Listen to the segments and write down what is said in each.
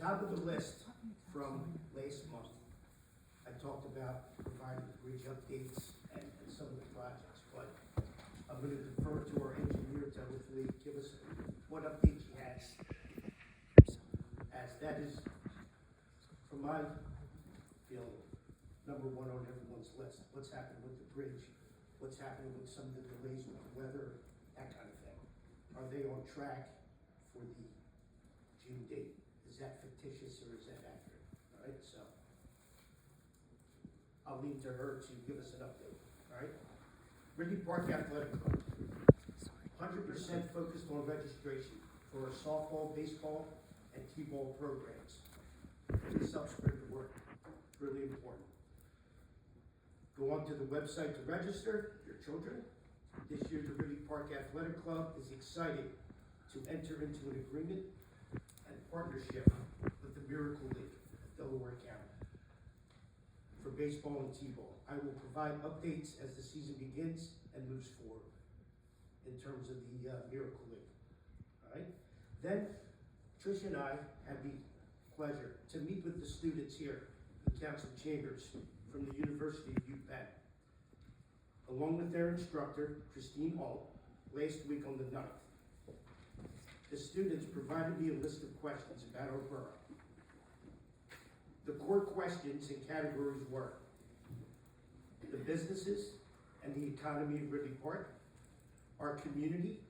top of the list from last month, I talked about providing bridge updates and some of the projects, but I'm gonna defer to our engineer to hopefully give us what update he has. As that is, from my feeling, number one on everyone's list. What's happened with the bridge? What's happening with some of the delays with the weather, that kind of thing. Are they on track for the June date? Is that fictitious or is that accurate? All right, so I'll leave to her to give us an update, all right? Ridley Park Athletic Club, 100% focused on registration for our softball, baseball, and t-ball programs. Please help spread the word, really important. Go onto the website to register your children. This year, the Ridley Park Athletic Club is excited to enter into an agreement and partnership with the Miracle League of Delaware County for baseball and t-ball. I will provide updates as the season begins and moves forward in terms of the Miracle League. All right. Then Tricia and I had the pleasure to meet with the students here in council chambers from the University of UPenn, along with their instructor, Christine Alt, last week on the 9th. The students provided me a list of questions about our borough. The core questions and categories were the businesses and the economy of Ridley Park, our community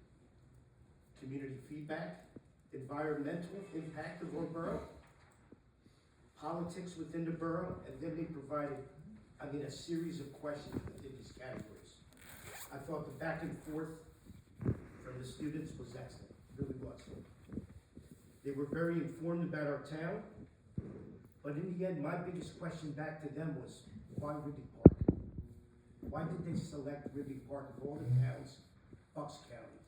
feedback, environmental impact of our borough, politics within the borough, and then they provided, a series of questions within these categories. I thought the back and forth from the students was excellent, really was. They were very informed about our town, but in the end, my biggest question back to them was, why Ridley Park? Why did they select Ridley Park of all the towns, Bucks County,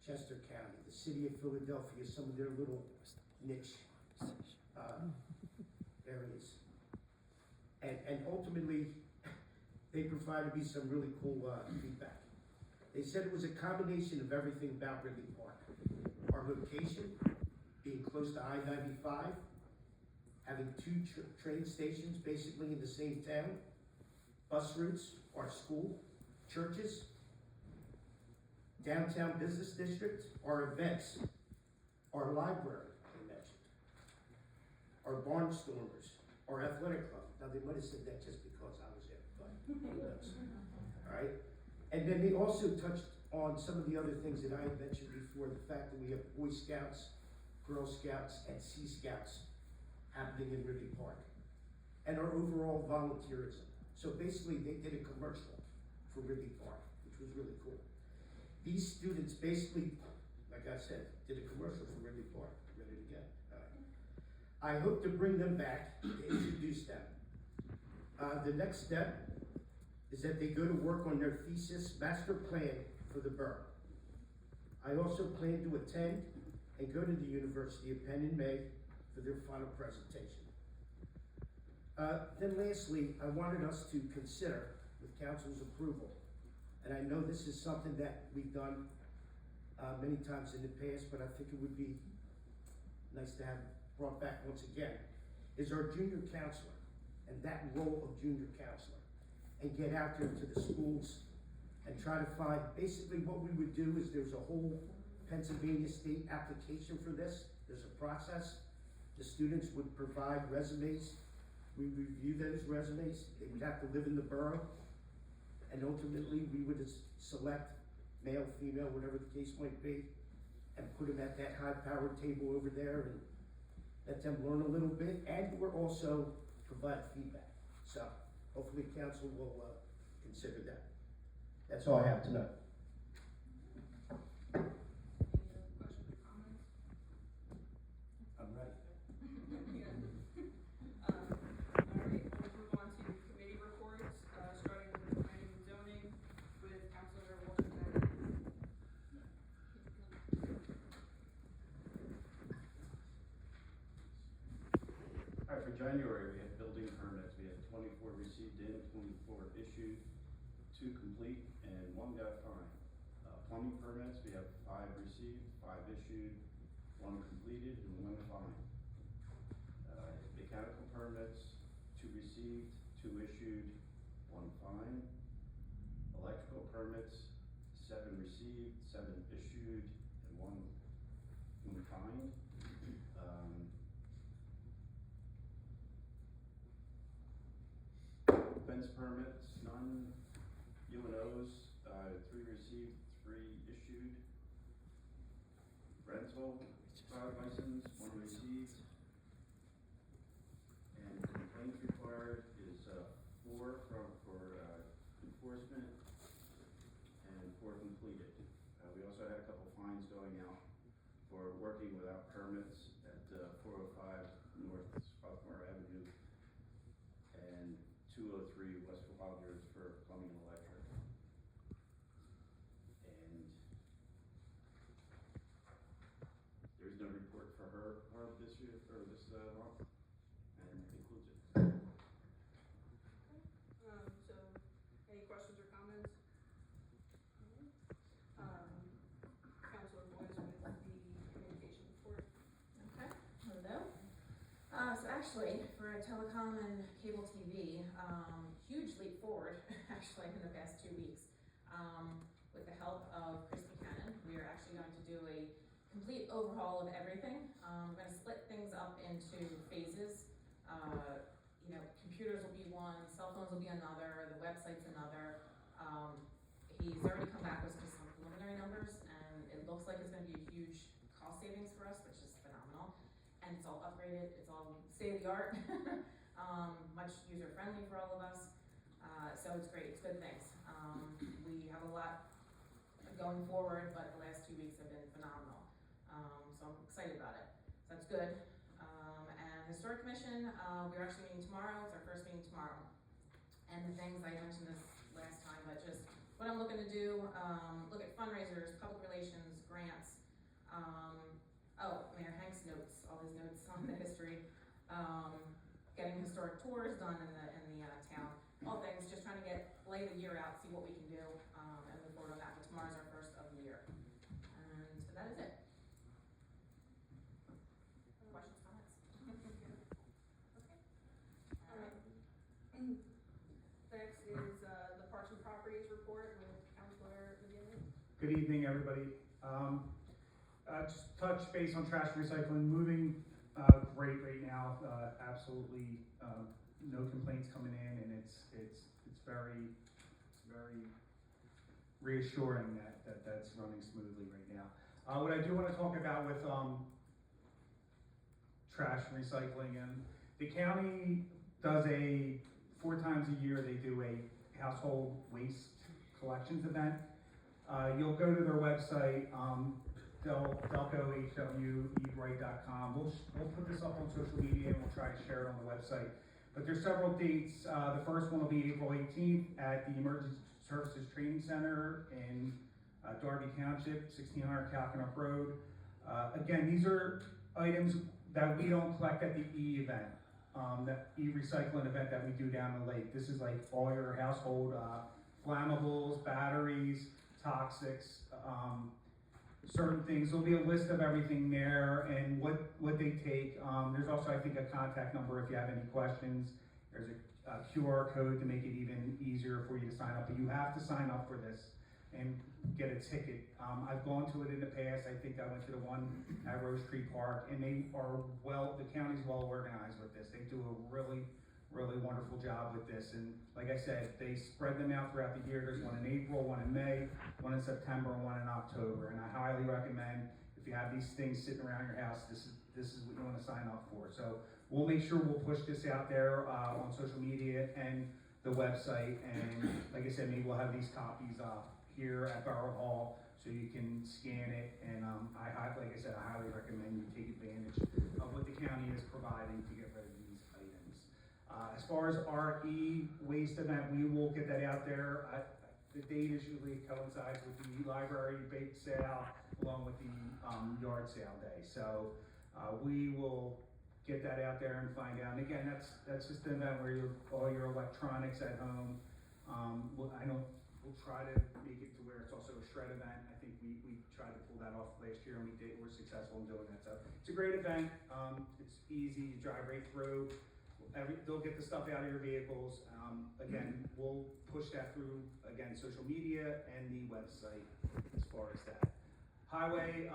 Chester County, the city of Philadelphia, some of their little niche areas. And ultimately, they provided me some really cool feedback. They said it was a combination of everything about Ridley Park. Our location, being close to I-95, having two train stations basically in the same town, bus routes, our school, churches, downtown business district, our events, our library, they mentioned, our barnstormers, our athletic club. Now, they might have said that just because I was there, but who knows, all right? And then they also touched on some of the other things that I had mentioned before, the fact that we have Boy Scouts, Girl Scouts, and Sea Scouts happening in Ridley Park, and our overall volunteerism. So basically, they did a commercial for Ridley Park, which was really cool. These students basically, like I said, did a commercial for Ridley Park. Ready to get. I hope to bring them back to introduce them. The next step is that they go to work on their thesis master plan for the borough. I also plan to attend and go to the University of Penn in May for their final presentation. Then lastly, I wanted us to consider, with council's approval, and I know this is something that we've done many times in the past, but I think it would be nice to have brought back once again, is our junior counselor and that role of junior counselor, and get out there to the schools and try to find, basically what we would do is there's a whole Pennsylvania state application for this. There's a process. The students would provide resumes. We review those resumes. They would have to live in the borough. And ultimately, we would select male, female, whatever the case might be, and put them at that high-powered table over there and let them learn a little bit. And we're also provide feedback. So hopefully council will consider that. That's all I have tonight. I'm ready. All right, we'll move on to committee reports, starting with planning and zoning with Councilor Washington. All right, for January, we had building permits. We had 24 received in, 24 issued, 2 complete, and 1 got fined. Plumbing permits, we have 5 received, 5 issued, 1 completed, and 1 fined. mechanical permits, 2 received, 2 issued, 1 fine. Electrical permits, 7 received, 7 issued, and 1 fined. Fence permits, none. UNOs, 3 received, 3 issued. Rental license, 1 received. And complaints required is 4 for enforcement and 4 completed. We also had a couple fines going out for working without permits at 405 North Sophomore Avenue and 203 West Rogers for plumbing and electric. And there's no report for her this year, or this month, and concludes it. So, any questions or comments? Counselor Boyce with the communication report. Okay, hello. So actually, for telecom and cable TV, huge leap forward, actually, in the past 2 weeks. With the help of Chris Buchanan, we are actually going to do a complete overhaul of everything. We're gonna split things up into phases. Computers will be one, cell phones will be another, the website's another. He's already come back with just some preliminary numbers, and it looks like it's gonna be a huge cost savings for us, which is phenomenal. And it's all upgraded, it's all state of the art, much user friendly for all of us. So it's great, it's good things. We have a lot going forward, but the last 2 weeks have been phenomenal. So I'm excited about it. So that's good. And Historic Commission, we're actually meeting tomorrow. It's our first meeting tomorrow. And the things, I mentioned this last time, but just what I'm looking to do, look at fundraisers, public relations, grants. Mayor Hank's notes, all his notes on the history. Getting historic tours done in the town. All things, just trying to lay the year out, see what we can do, and move forward on that. But tomorrow's our first of the year. And so that is it. Questions, comments? Next is the Parks and Properties report with Counselor McGinley. Good evening, everybody. Just touch base on trash and recycling, moving great right now. Absolutely no complaints coming in, and it's very reassuring that that's running smoothly right now. What I do want to talk about with trash and recycling, and the county does 4 times a year, they do a household waste collections event. You'll go to their website, delcohwebright.com. We'll put this up on social media and we'll try to share it on the website. But there's several dates. The first one will be April 18th at the Emergency Services Training Center in Darby Township, 1600 Calcanock Road. Again, these are items that we don't collect at the event. That recycling event that we do down the lake. This is like all your household flammables, batteries, toxics, certain things. There'll be a list of everything there and what they take. There's also, I think, a contact number if you have any questions. There's a QR code to make it even easier for you to sign up, but you have to sign up for this and get a ticket. I've gone to it in the past. I think I went to the one at Rose Tree Park, and the county's well organized with this. They do a really wonderful job with this. And like I said, they spread them out throughout the year. There's one in April, one in May, one in September, and one in October. And I highly recommend, if you have these things sitting around your house, this is what you want to sign up for. So we'll make sure we'll push this out there on social media and the website. And like I said, maybe we'll have these copies here at Borough Hall so you can scan it. And like I said, I highly recommend you take advantage of what the county is providing to get rid of these items. As far as our e-waste event, we will get that out there. The date usually coincides with the library bake sale along with the yard sale day. So we will get that out there and find out. And again, that's just an event where all your electronics at home. We'll try to make it to where it's also a shred event. I think we tried to pull that off last year, and we're successful in doing that. So it's a great event. It's easy, you drive right through. They'll get the stuff out of your vehicles. Again, we'll push that through, again, social media and the website as far as that. Highway,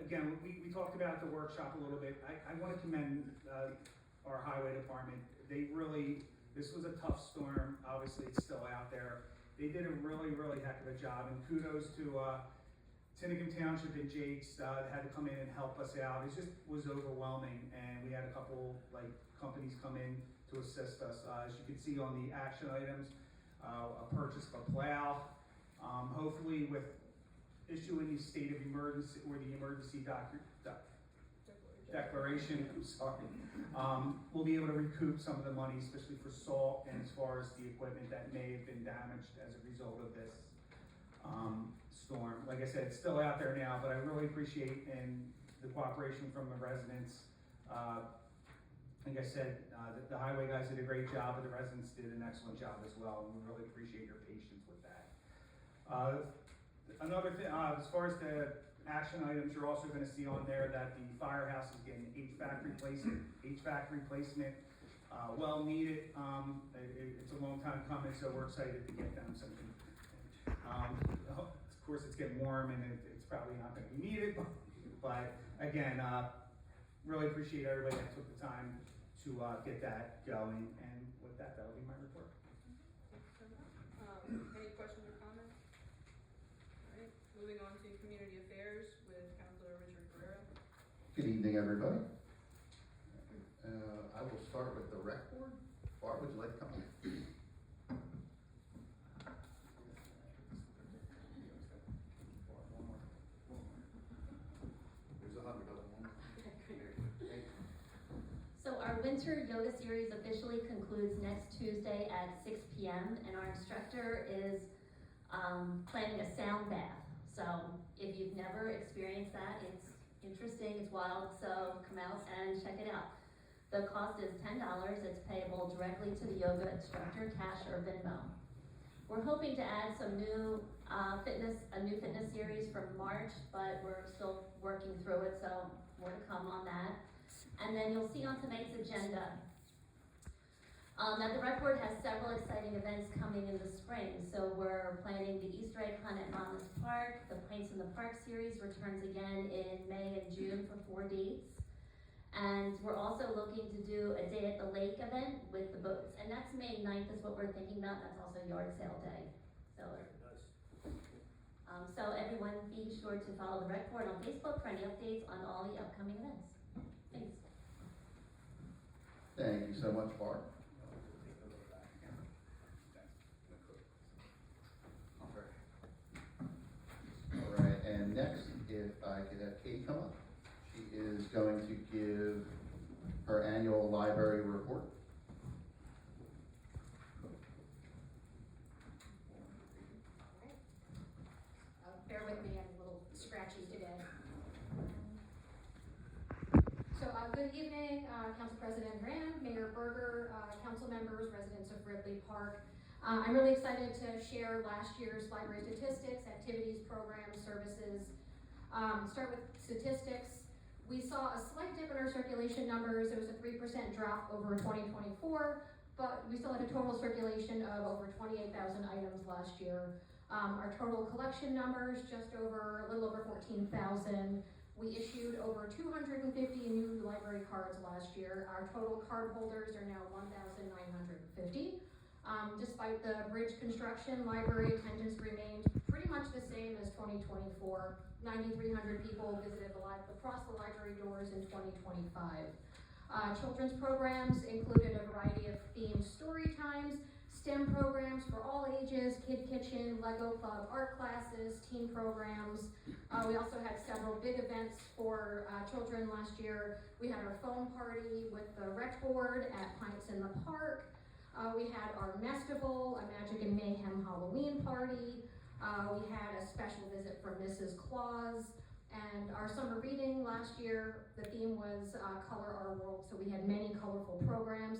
again, we talked about the workshop a little bit. I want to commend our highway department. This was a tough storm. Obviously, it's still out there. They did a really heck of a job, and kudos to Tinicum Township and Jake's that had to come in and help us out. It just was overwhelming, and we had a couple companies come in to assist us. As you can see on the action items, a purchase of a plow. Hopefully, with issuing the state of emergency or the emergency declaration, I'm sorry, we'll be able to recoup some of the money, especially for salt and as far as the equipment that may have been damaged as a result of this storm. Like I said, it's still out there now, but I really appreciate the cooperation from the residents. Like I said, the highway guys did a great job, but the residents did an excellent job as well, and we really appreciate your patience with that. Another thing, as far as the action items, you're also going to see on there that the firehouse is getting HVAC replacement, well needed. It's a long time coming, so we're excited to get them something. Of course, it's getting warm, and it's probably not going to be needed, but again, really appreciate everybody that took the time to get that going, and with that, that'll be my report. Any questions or comments? All right, moving on to community affairs with Councilor Richard Guerrero. Good evening, everybody. I will start with the rec board. Barb, would you like to come in? There's 100 of them. So our winter yoga series officially concludes next Tuesday at 6 p.m. and our instructor is planning a sound bath. So if you've never experienced that, it's interesting, it's wild, so come out and check it out. The cost is $10. It's payable directly to the yoga instructor, cash or Venmo. We're hoping to add some new a new fitness series from March, but we're still working through it, so more to come on that. And then you'll see on tonight's agenda that the rec board has several exciting events coming in the spring. So we're planning the Easter egg hunt at Monmouth Park. The Pints in the Park series returns again in May and June for 4 dates. And we're also looking to do a day at the lake event with the boats. And that's May 9th is what we're thinking about. That's also yard sale day. So everyone be sure to follow the rec board on Facebook for any updates on all the upcoming events. Thanks. Thank you so much, Barb. All right, and next, if I could have Katie come up. She is going to give her annual library report. Bear with me, I'm a little scratchy today. So, good evening, Council President Rand, Mayor Berger, council members, residents of Ridley Park. I'm really excited to share last year's library statistics, activities, programs, services. Start with statistics. We saw a slight dip in our circulation numbers. It was a 3% drop over 2024, but we still had a total circulation of over 28,000 items last year. Our total collection numbers, a little over 14,000. We issued over 250 new library cards last year. Our total card holders are now 1,950. Despite the bridge construction, library attendance remained pretty much the same as 2024. 9,300 people visited across the library doors in 2025. Children's programs included a variety of themed story times, STEM programs for all ages, Kid Kitchen, Lego Club, art classes, teen programs. We also had several big events for children last year. We had our phone party with the rec board at Pints in the Park. We had our Mestival, a Magic and Mayhem Halloween party. We had a special visit from Mrs. Claus. And our summer reading last year, the theme was Color Our World, so we had many colorful programs.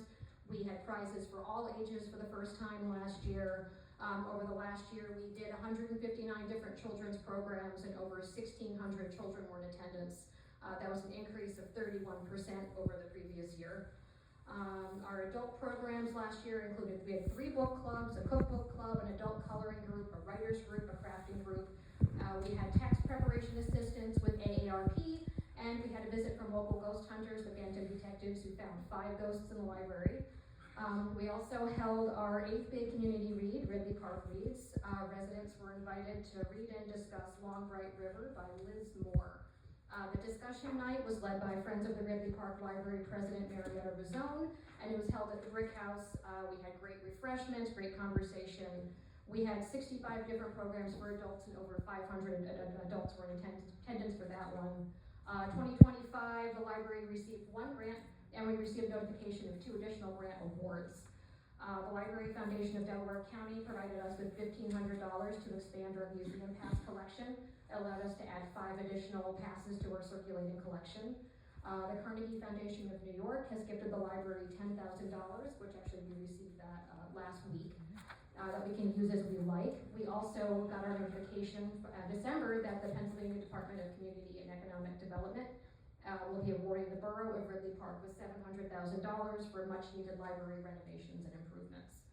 We had prizes for all ages for the first time last year. Over the last year, we did 159 different children's programs and over 1,600 children were in attendance. That was an increase of 31% over the previous year. Our adult programs last year included, we had 3 book clubs, a cookbook club, an adult coloring group, a writer's group, a crafting group. We had tax preparation assistance with AARP, and we had a visit from local ghost hunters, the Bantam detectives, who found 5 ghosts in the library. We also held our 8th Bay Community Read, Ridley Park Reads. Residents were invited to read and discuss Long Bright River by Liz Moore. The discussion night was led by Friends of the Ridley Park Library President Marietta Rizzone, and it was held at the Brick House. We had great refreshments, great conversation. We had 65 different programs for adults and over 500 adults were in attendance for that one. 2025, the library received 1 grant, and we received notification of 2 additional grant awards. The Library Foundation of Delaware County provided us with $1,500 to expand our museum pass collection. It allowed us to add 5 additional passes to our circulating collection. The Carnegie Foundation of New York has gifted the library $10,000, which actually we received that last week, that we can use as we like. We also got our notification December that the Pennsylvania Department of Community and Economic Development will be awarding the borough of Ridley Park with $700,000 for much needed library renovations and improvements.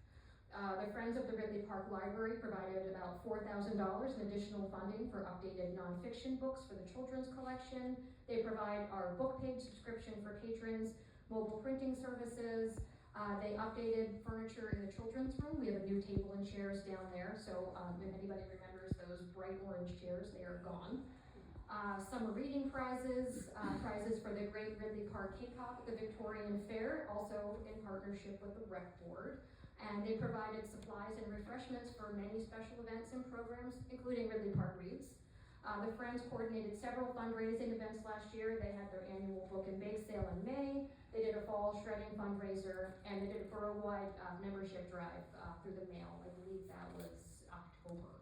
The Friends of the Ridley Park Library provided about $4,000 in additional funding for updated nonfiction books for the children's collection. They provide our book page subscription for patrons, mobile printing services. They updated furniture in the children's room. We have a new table and chairs down there, so if anybody remembers those bright orange chairs, they are gone. Summer reading prizes, prizes for the Great Ridley Park K-Pop at the Victorian Fair, also in partnership with the Rec Board. And they provided supplies and refreshments for many special events and programs, including Ridley Park Reads. The Friends coordinated several fundraising events last year. They had their annual book and bake sale in May. They did a fall shredding fundraiser, and they did a borough-wide membership drive through the mail. I believe that was October.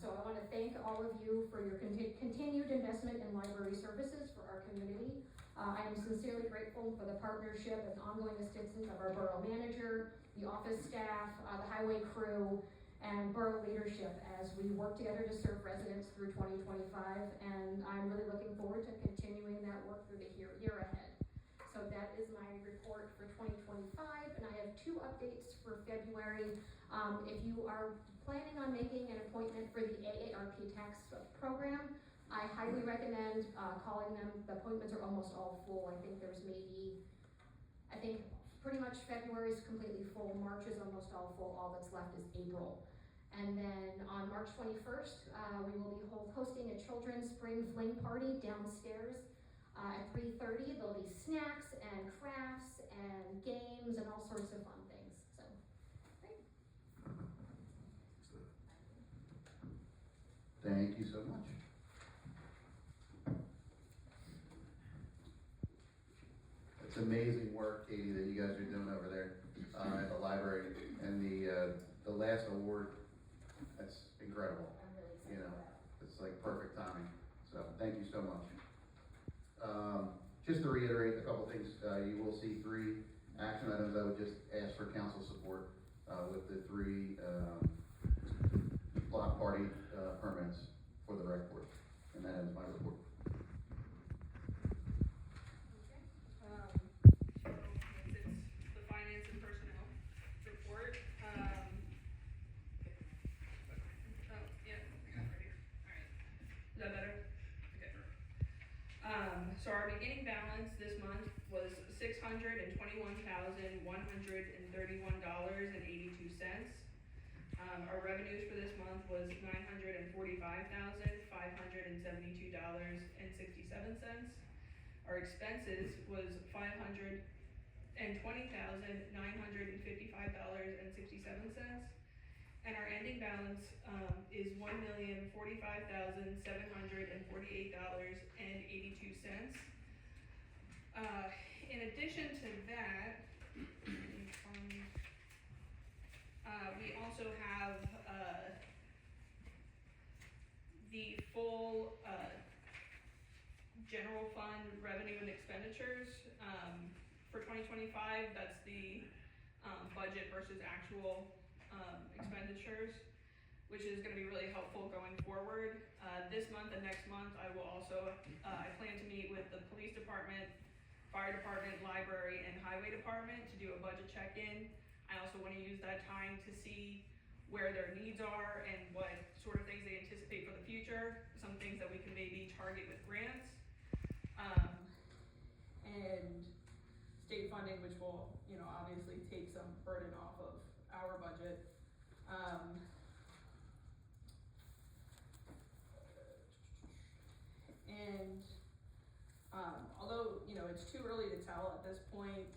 So I want to thank all of you for your continued investment in library services for our community. I am sincerely grateful for the partnership and ongoing assistance of our borough manager, the office staff, the highway crew, and borough leadership as we work together to serve residents through 2025. And I'm really looking forward to continuing that work through the year ahead. So that is my report for 2025, and I have 2 updates for February. If you are planning on making an appointment for the AARP tax program, I highly recommend calling them. The appointments are almost all full. I think pretty much February is completely full. March is almost all full. All that's left is April. And then on March 21st, we will be hosting a children's spring fling party downstairs at 3:30. There'll be snacks and crafts and games and all sorts of fun things. So, great. Thank you so much. It's amazing work, Katie, that you guys are doing over there at the library. And the last award, that's incredible. I'm really excited You know, for that. it's like perfect timing. So thank you so much. Just to reiterate a couple things, you will see 3 action items. I would just ask for council support with the 3 block party permits for the rec board. And that is my report. Okay. It's the finance and personnel report. Yeah, I got it right here. Alright. Is that better? Okay. So our beginning balance this month was $621,131.82. Our revenues for this month was $945,572.67. Our expenses was $520,955.67. And our ending balance is $1,045,748.82. In addition to that, we also have the full general fund revenue and expenditures for 2025. That's the budget versus actual expenditures, which is gonna be really helpful going forward. This month and next month, I will also, I plan to meet with the police department, fire department, library, and highway department to do a budget check-in. I also wanna use that time to see where their needs are and what sort of things they anticipate for the future, some things that we can maybe target with grants. And state funding, which will, obviously take some burden off of our budget. Although, it's too early to tell at this point,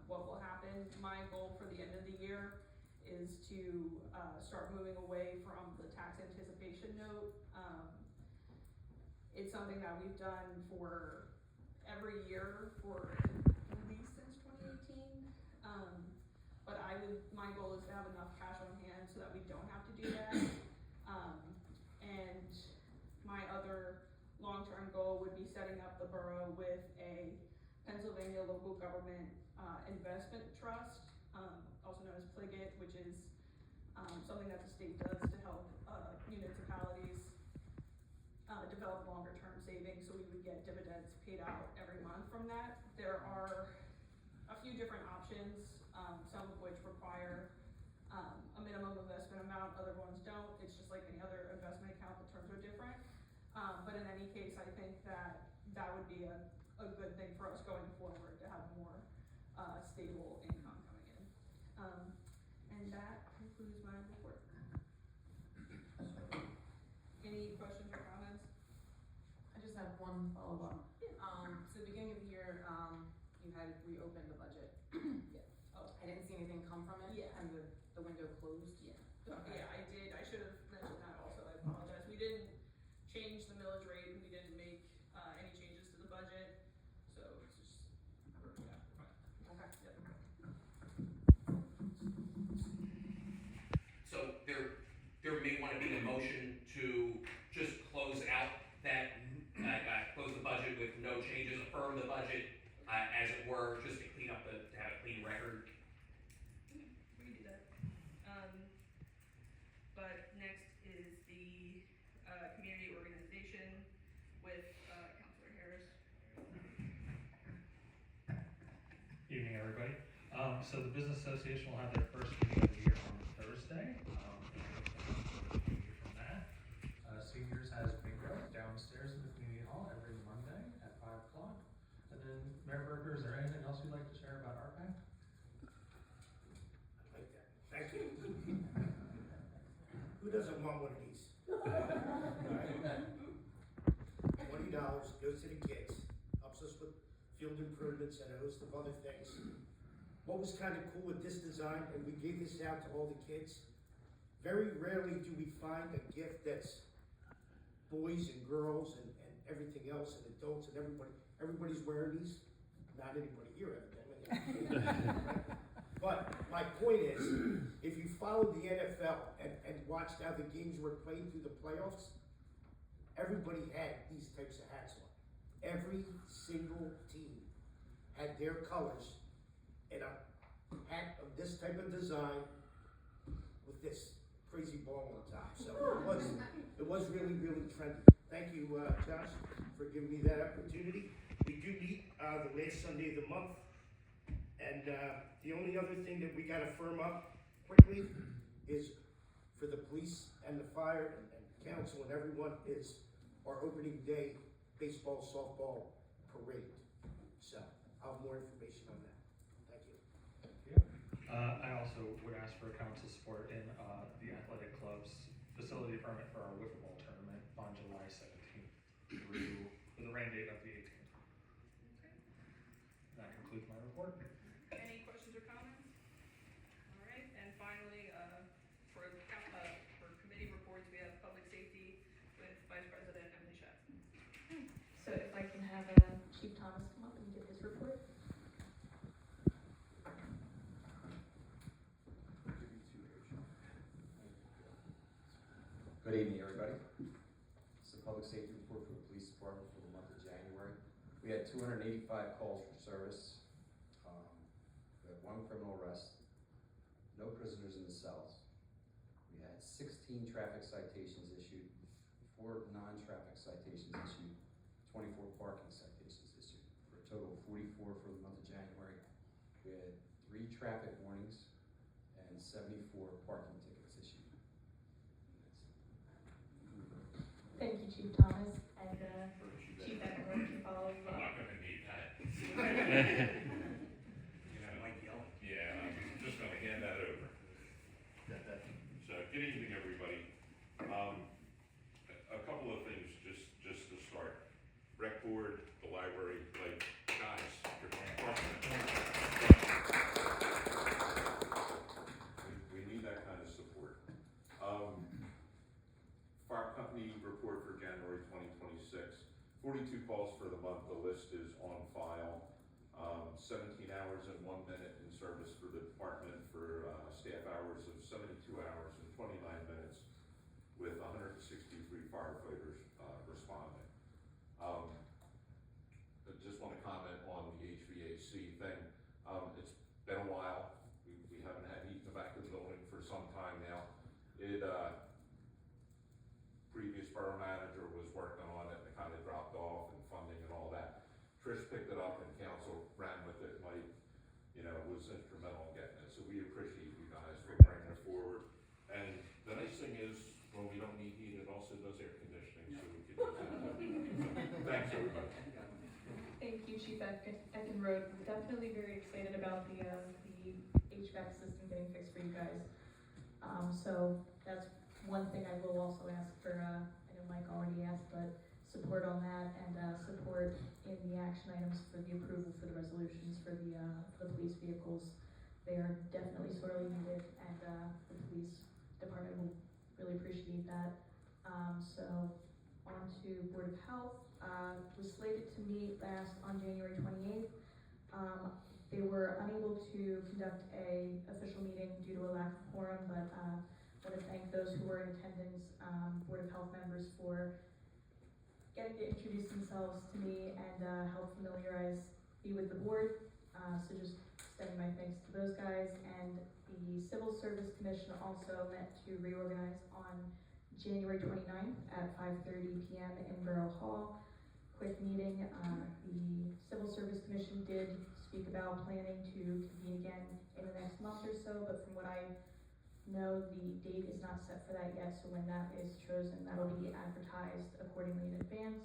what will happen, my goal for the end of the year is to, start moving away from the tax anticipation note. It's something that we've done for every year for at least since 2018. But my goal is to have enough cash on hand so that we don't have to do that. And my other long-term goal would be setting up the borough with a Pennsylvania local government investment trust, also known as PLIGIT, which is something that the state does to help municipalities develop longer-term savings, so we would get dividends paid out every month from that. There are a few different options, some of which require a minimum investment amount, other ones don't. It's just like any other investment account, the terms are different. But in any case, I think that would be a good thing for us going forward, to have more stable income coming in. And that concludes my report. Any questions or comments? I just have one follow-up. Yeah. So beginning of the year, you had reopened the budget. Yeah. Oh. I didn't see anything come from it. Yeah. And the window closed. Yeah. Okay. Yeah, I did. I should have mentioned that also. I apologize. We didn't change the millage rate, and we didn't make any changes to the budget. So it's just, yeah. Okay. Yep. So there may want to be a motion to just close out that, close the budget with no changes, affirm the budget, as it were, just to clean up to have a clean record. We can do that. But next is the community organization with Councilor Harris. Evening, everybody. So the Business Association will have their first meeting of the year on Thursday. From that, Seniors has bingo downstairs in the community hall every Monday at 5 o'clock. And then, Mayor Berger, is there anything else you'd like to share about RPAC? I like that. Thank you. Who doesn't want one of these? $20 goes to the kids, helps us with field improvements and a host of other things. What was kind of cool with this design, and we gave this out to all the kids, very rarely do we find a gift that's boys and girls and everything else, and adults and everybody's wearing these. Not anybody here, evidently. But my point is, if you followed the NFL and watched how the games were played through the playoffs, everybody had these types of hats on. Every single team had their colors in a hat of this type of design with this crazy ball on top. So it was really, really trendy. Thank you, Josh, for giving me that opportunity. We do meet the last Sunday of the month. And the only other thing that we gotta firm up quickly is for the police and the fire and council and everyone is our opening day baseball, softball parade. So I'll have more information on that. Thank you. I also would ask for council support in the athletic club's facility permit for our wiffle ball tournament on July 17th through the rain date of the 18th. That concludes my report. Any questions or comments? All right, and finally, for committee reports, we have public safety with Vice President Emily Shep. So if I can have Chief Thomas come up and give his report. Good evening, everybody. It's the public safety report for the police department for the month of January. We had 285 calls for service. We had 1 criminal arrest, no prisoners in the cells, 16 traffic citations issued, 4 non-traffic citations issued, 24 parking citations issued, for a total of 44 for the month of January. We had 3 traffic warnings and 74 parking tickets issued. Thank you, Chief Thomas, and, Chief Eckler, Chief Olive. I'm not gonna need that. You know, Mike yelling. Yeah, I'm just gonna hand that over. So, good evening, everybody. A couple of things, just to start. Rec board, the library, like, guys, we need that kind of support. Fire company report for January 2026. 42 calls for the month, the list is on file. 17 hours and 1 minute in service for the department for staff hours of 72 hours and 29 minutes with 163 firefighters responding. I just want to comment on the HVAC thing. It's been a while. We haven't had heat in the back of the building for some time now. Previous borough manager was working on it and it kind of dropped off and funding and all that. Trish picked it up and council ran with it. Mike, was instrumental in getting it. So we appreciate you guys for bringing it forward. And the nice thing is, when we don't need heat, it also does air conditioning, so we can use that too. Thanks, everybody. Thank you, Chief Eckenrode. Definitely very excited about the HVAC system getting fixed for you guys. So that's one thing I will also ask for, I know Mike already asked, but support on that and support in the action items for the approval for the resolutions for the police vehicles. They are definitely sorely needed, and the police department will really appreciate that. So on to Board of Health, was slated to meet last on January 28th. They were unable to conduct a official meeting due to a lack of quorum, but I want to thank those who were in attendance, Board of Health members, for getting to introduce themselves to me and help familiarize me with the board. So just extending my thanks to those guys. And the Civil Service Commission also met to reorganize on January 29th at 5:30 p.m. in Borough Hall. Quick meeting. The Civil Service Commission did speak about planning to convene again in the next month or so, but from what I know, the date is not set for that yet, so when that is chosen, that'll be advertised accordingly in advance.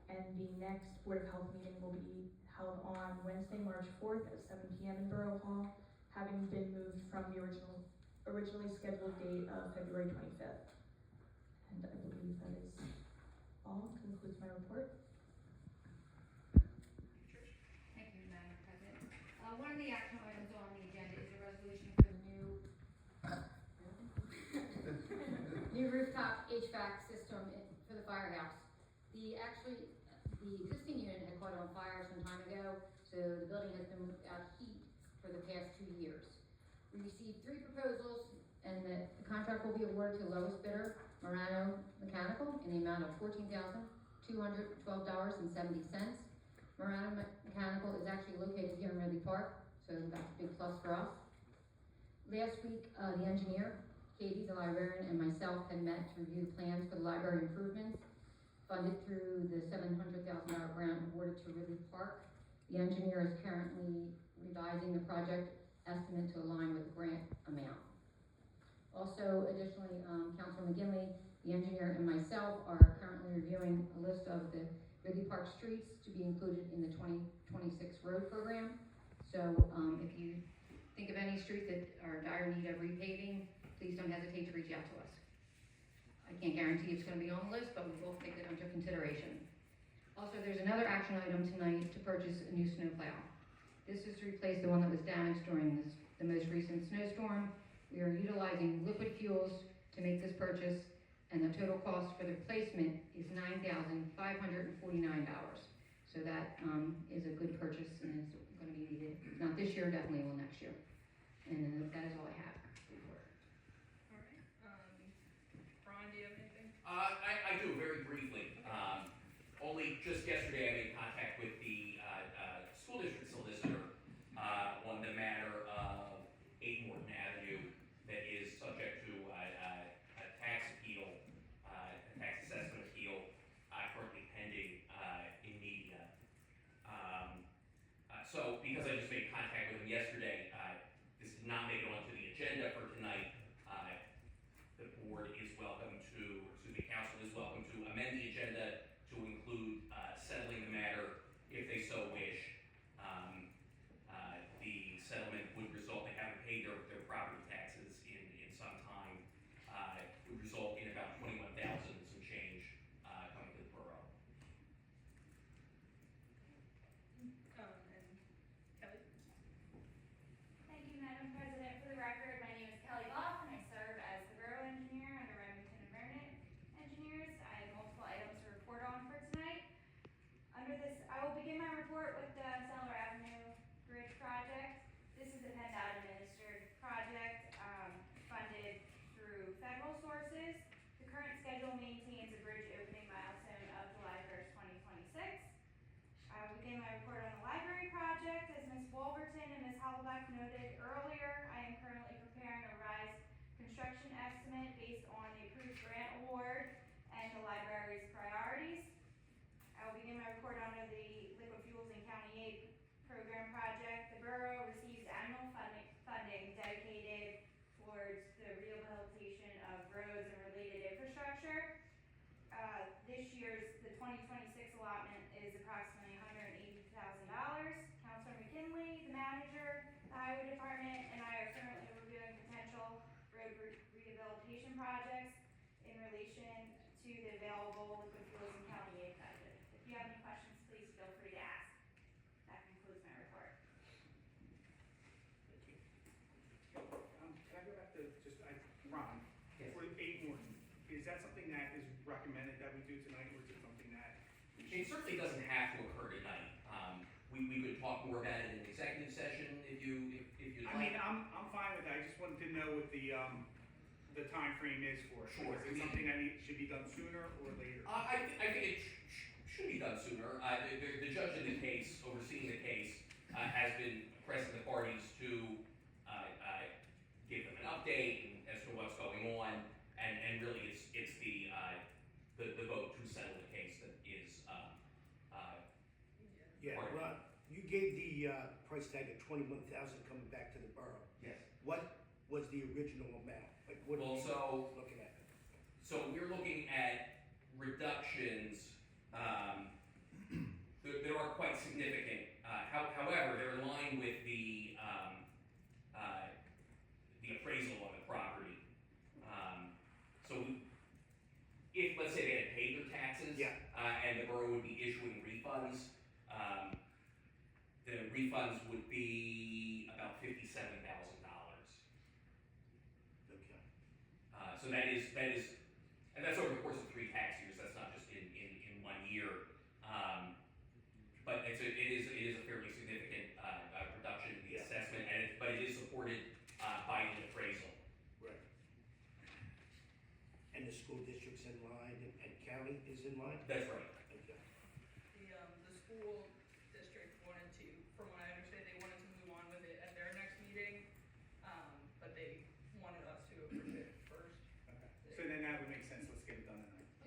And the next Board of Health meeting will be held on Wednesday, March 4th at 7 p.m. in Borough Hall, having been moved from the originally scheduled date of February 25th. And I believe that is all. Concludes my report. Thank you, Madam President. One of the action items on the agenda is a resolution for the new rooftop HVAC system for the firehouse. The existing unit had caught on fire some time ago, so the building has been without heat for the past 2 years. We received 3 proposals, and the contract will be awarded to the lowest bidder, Marano Mechanical, in the amount of $14,212.70. Marano Mechanical is actually located here in Ridley Park, so that's a big plus for us. Last week, the engineer, Katie, the librarian, and myself had met to review the plans for the library improvements funded through the $700,000 grant awarded to Ridley Park. The engineer is currently revising the project estimate to align with the grant amount. Also, additionally, Councilor McGinley, the engineer, and myself are currently reviewing a list of the Ridley Park streets to be included in the 2026 road program. So if you think of any streets that are in dire need of repaving, please don't hesitate to reach out to us. I can't guarantee it's going to be on the list, but we will take it under consideration. Also, there's another action item tonight to purchase a new snowplow. This is to replace the one that was damaged during the most recent snowstorm. We are utilizing liquid fuels to make this purchase, and the total cost for the replacement is $9,549. So that is a good purchase and is going to be needed. If not this year, definitely will next year. And that is all I have. Ron, do you have anything? I do, very briefly. Only just yesterday I made contact with the school district solicitor on the matter of 8 Morton Avenue that is subject to It certainly doesn't have to occur tonight. We could talk more about it in executive session if you'd I like. mean, I'm fine with that, I just wanted to know what the timeframe is for it. Sure. Is it something that should be done sooner or later? I think it should be done sooner. The judge in the case, overseeing the case, has been pressing the parties to give them an update as to what's going on, and really it's the vote to settle the case that is Yeah, part of it. Ron, you gave the price tag of $21,000 coming back to the borough. Yes. What was the original amount? Like, what are Well, you so- looking at? So we're looking at reductions that are quite significant. However, they're in line with the appraisal of the property. If, let's say, they had paid their taxes. Yeah. And the borough would be issuing refunds, the refunds would be about $57,000. Okay. So that is, and that's over the course of 3 tax years, that's not just in 1 year. But it is a fairly significant, reduction in the Yeah. assessment, but it is supported, by the appraisal. Right. And the school district's in line and county is in line? That's right. Okay. The school district wanted to, from what I understand, they wanted to move on with it at their next meeting, but they wanted us to approve it first. Okay. So then that would make sense, let's get it done tonight. So,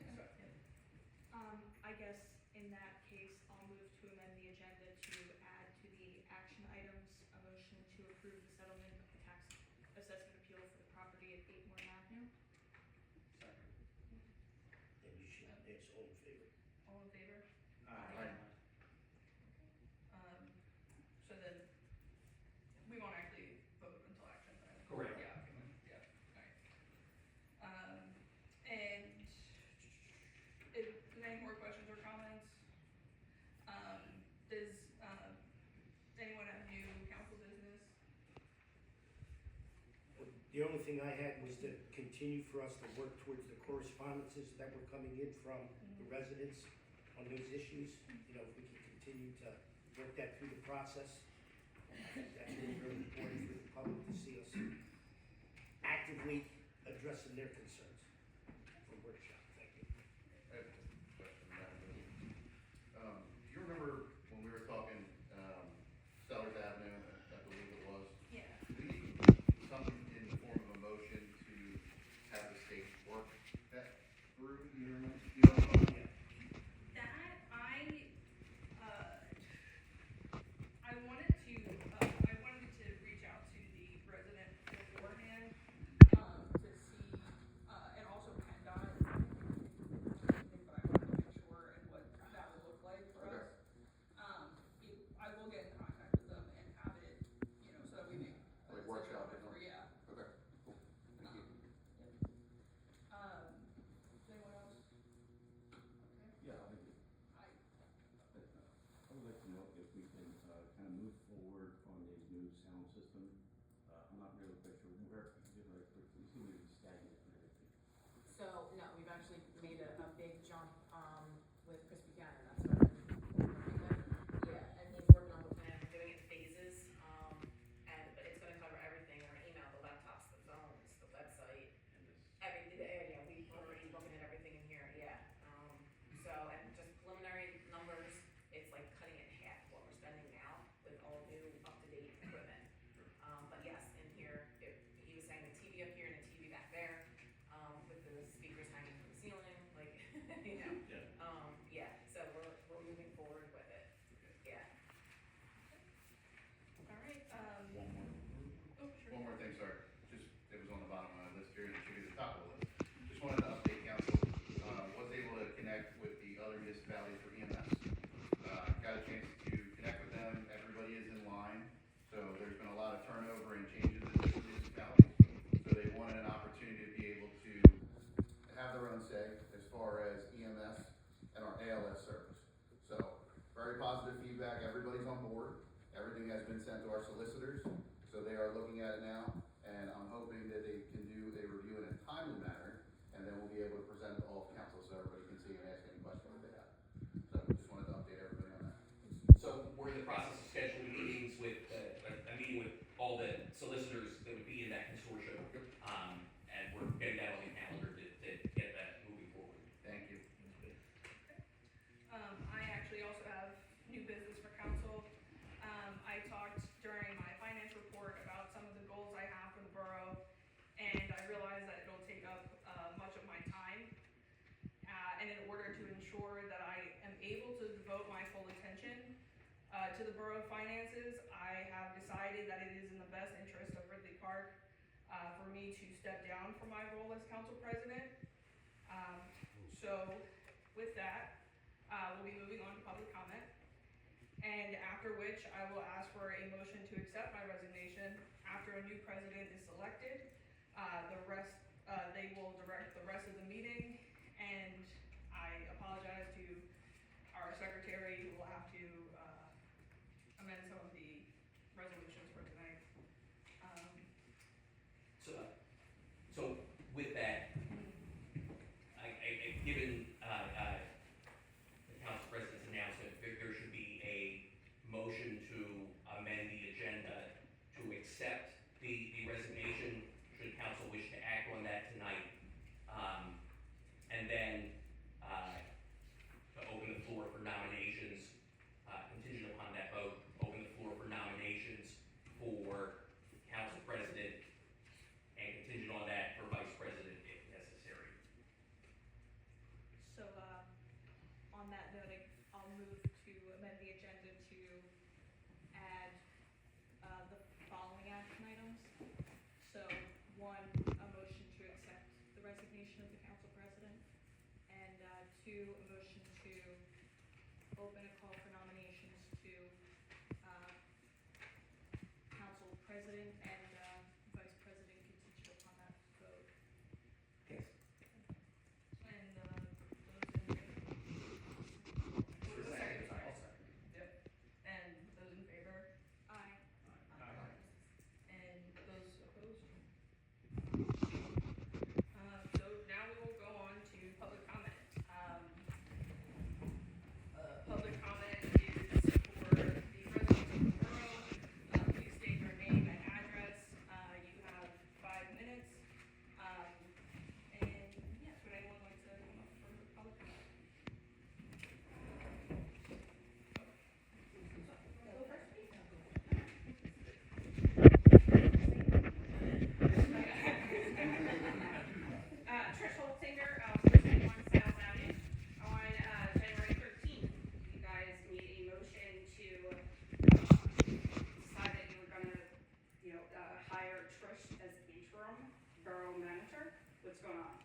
I guess in that case, I'll move to amend the agenda to add to the action items a motion to approve the settlement of the tax assessment appeal for the property at 8 Morton Avenue. Then you should, it's all in favor. All in favor? Aye. So then, we won't actually vote until action time. Correct. Yeah, okay, yeah, alright. And if, any more questions or comments? Does, anyone have new council business? The only thing I had was to continue for us to work towards the correspondences that were coming in from the residents on those issues. You know, if we can continue to work that through the process. I think that's really, really important for the public to see us actively addressing their concerns for workshop. Thank you. I have a question, Madam President. Do you remember when we were talking, Sellers Avenue, I believe it was? Yeah. Do we need something in the form of a motion to have the state work that through? Do you remember? You know what I'm talking about? That, I wanted to reach out to the resident beforehand, To see, and also PennDOT, but I wanted to make sure and what that would look like for Okay. us. I will get in contact with them and have it, so that we make. a Like decision workshop it, before- no? Yeah. Okay, cool. Thank you. Does anyone else? Okay. Yeah, I would like to know if we can, kind of move forward on a new sound system. I'm not really quite sure where, we seem to be stagnant and everything. So, no, we've actually made a big jump, with Chris Buchanan, that's what I've been working with. Yeah, and he's working on the plan, we're doing it in phases, but it's gonna cover everything, our email, the laptops, the phones, the website, everything, we're already looking at everything in here, yeah. And just preliminary numbers, it's like cutting it in half what we're spending now with all new up-to-date equipment. But yes, in here, he was saying the TV up here and the TV back there, with the speakers hanging from the ceiling, like, Yeah. so we're moving forward with it, yeah. Alright, One more. oh, sure. One more thing, sorry, just, it was on the bottom of my list here, and it should be the top of the list. Just wanted to update council, was able to connect with the other municipalities for EMS. Got a chance to connect with them, everybody is in line, so there's been a lot of turnover and changes in different municipalities. So they wanted an opportunity to be able to have their own say as far as EMS and our ALS service. So, very positive feedback, everybody's on board, everything has been sent to our solicitors, so they are looking at it now, and I'm hoping that they can do a review in a timely manner, and then we'll be able to present it to all of council so everybody can see and ask any questions that they have. So, sure that I am able to devote my full attention to the borough finances. I have decided that it is in the best interest of Ridley Park for me to step down from my role as council president. So with that, we'll be moving on to public comment. And after which I will ask for a motion to accept my resignation. After a new president is selected, they will direct the rest of the meeting, and I apologize to our secretary who will have to amend some of the resolutions for tonight. So with that, given the council president's announcement, there should be a motion to amend the agenda to accept the resignation, should council wish to act on that tonight. And then to open the floor for nominations, contingent upon that vote, open the floor for nominations for council president, and contingent on that for vice president if necessary. So, on that note, I'll move to amend the agenda to add, the following action items. So, one, a motion to accept the resignation of the council president, and, two, a motion to open a call for nominations to, council president and, vice president contingent upon that vote. Yes. And those in favor? Second. Yep. And those in favor? Aye. And those opposed? So now we will go on to public comment. Public comment is for the residents of the borough. Please state your name and address. You have 5 minutes. And yes, would anyone like to come up for public comment? Go first, please. Trish Holtzinger, 471 South Avenue. On January 13th, you guys made a motion to decide that you were gonna, hire Trish as interim borough manager. What's going on?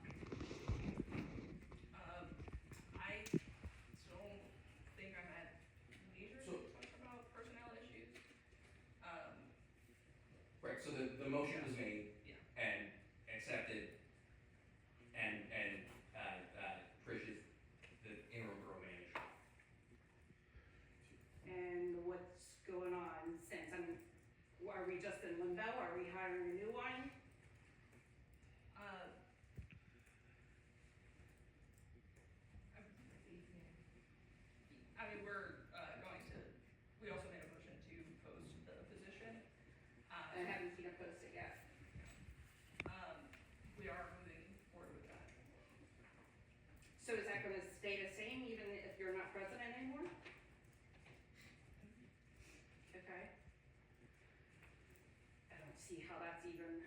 I don't think I'm at leisure to talk about personnel issues. Right, so the motion was made. Yeah. And accepted, and Trish is the interim borough manager. And what's going on since? I mean, are we just in limbo? Are we hiring a new one? I mean, we also made a motion to post the position. I haven't seen it posted yet. We are moving forward with that. So is that gonna stay the same even if you're not president anymore? Okay. I don't see how that's even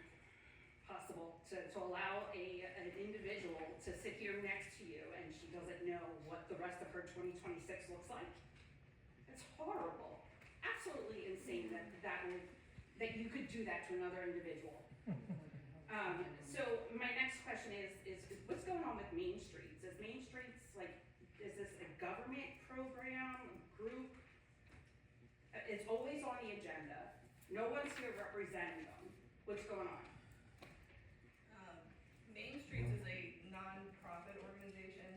possible to allow an individual to sit here next to you and she doesn't know what the rest of her 2026 looks like. It's horrible. Absolutely insane that you could do that to another individual. So my next question is what's going on with Main Streets? Is Main Streets is this a government program, group? It's always on the agenda. No one's here representing them. What's going on? Main Streets is a non-profit organization.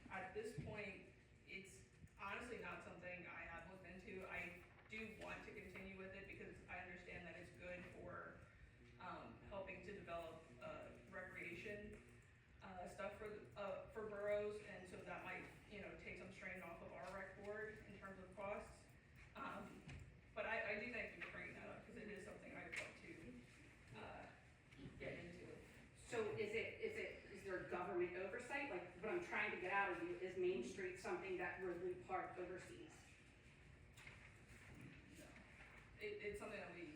At this point, it's honestly not something I have looked into. I do want to continue with it because I understand that it's good for helping to develop recreation stuff for boroughs, and so that might take some strain off of our rec board in terms of costs. But I do thank you for bringing that up because it is something I'd love to get into. So is there government oversight? Like what I'm trying to get out of you, is Main Street something that Ridley Park oversees? No. It's something that we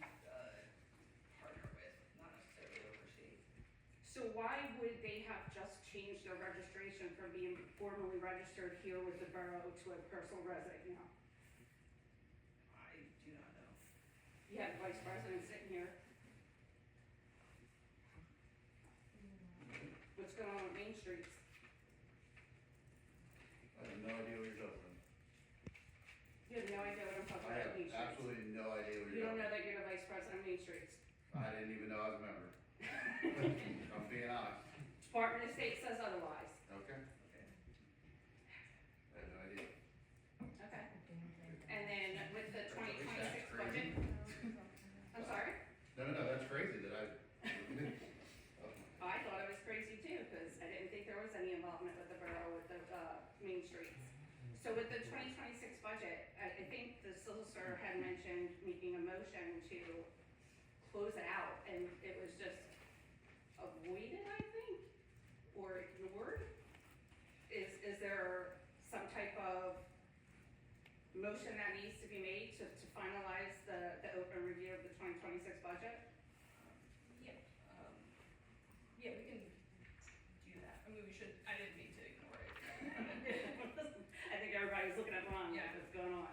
partner with, not necessarily oversee. So why would they have just changed their registration from being formally registered here with the borough to a personal resident, you know? I do not know. You have the vice president sitting here. What's going on with Main Streets? I have no idea what you're talking about. You have no idea what I'm talking I about, have Main Streets. absolutely no idea what You you're don't talking know that you're the vice president of Main Streets. about. I didn't even know I was a member. I'm being honest. Department of State says otherwise. Okay. I have no idea. Okay. And then with the 2026 budget, I'm sorry? No, that's crazy that I. I thought it was crazy too, because I didn't think there was any involvement with the borough with the, Main Streets. So with the 2026 budget, I think the solicitor had mentioned making a motion to close it out, and it was just avoided, I think, or ignored. Is there some type of motion that needs to be made to finalize the open review of the 2026 budget? Yeah, we can do that. I mean, we should, I didn't mean to ignore it. I think everybody was looking at Ron, Yeah. what's going on?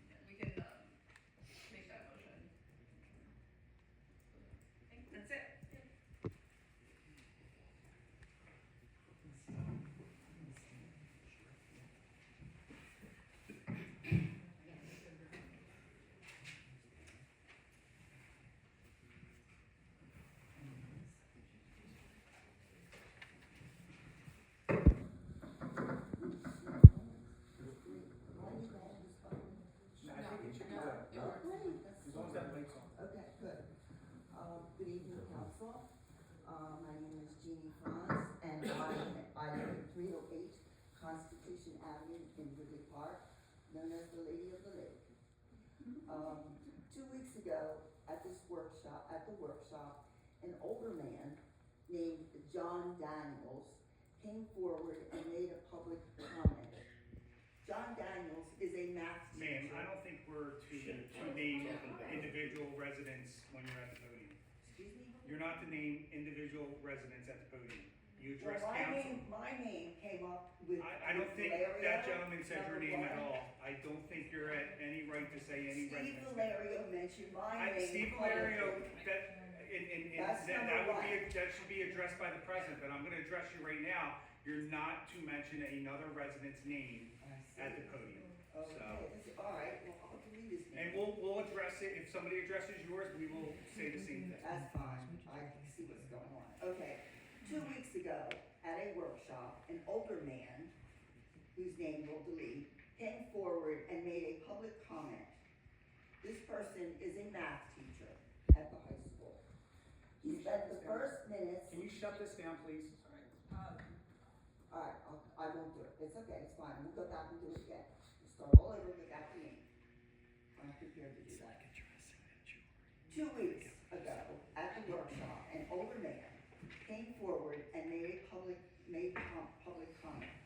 Yeah, we can, make that motion. I think that's it. I think it should be good. As long as that light's on. Okay, good. Good evening, council. My name is Jeannie Franz, and I live at 308 Constitution Avenue in Woodley Park, known as the Lady of the Lake. 2 weeks ago, at the workshop, an older man named John Daniels came forward and made a public comment. John Daniels is a math teacher. Ma'am, I don't think we're to name individual residents when you're at the podium. Excuse me? You're not to name individual residents at the podium. You Well, address council. my name came up with. I don't think Valerio, that gentleman said your name at number one. all. I don't think you're at any right to say any Steve residents. Valerio mentioned my name. Steve Valerio, that would be, that should be addressed by the president, but I'm gonna address you right now. You're not to mention another resident's name at the podium. Okay, all right, well, I'll delete his And name. we'll address it. If somebody addresses yours, we will say the same thing. That's fine, I can see what's going on. Okay, 2 weeks ago, at a workshop, an older man, whose name we'll delete, came forward and made a public comment. This person is a math teacher at the high school. He spent the first minutes. Can you shut this down, please? All right, I won't do it. It's okay, it's fine. We'll go back and do it again. We'll start all over with that name. I'm prepared to do that. 2 weeks ago, at the workshop, an older man came forward and made public comment.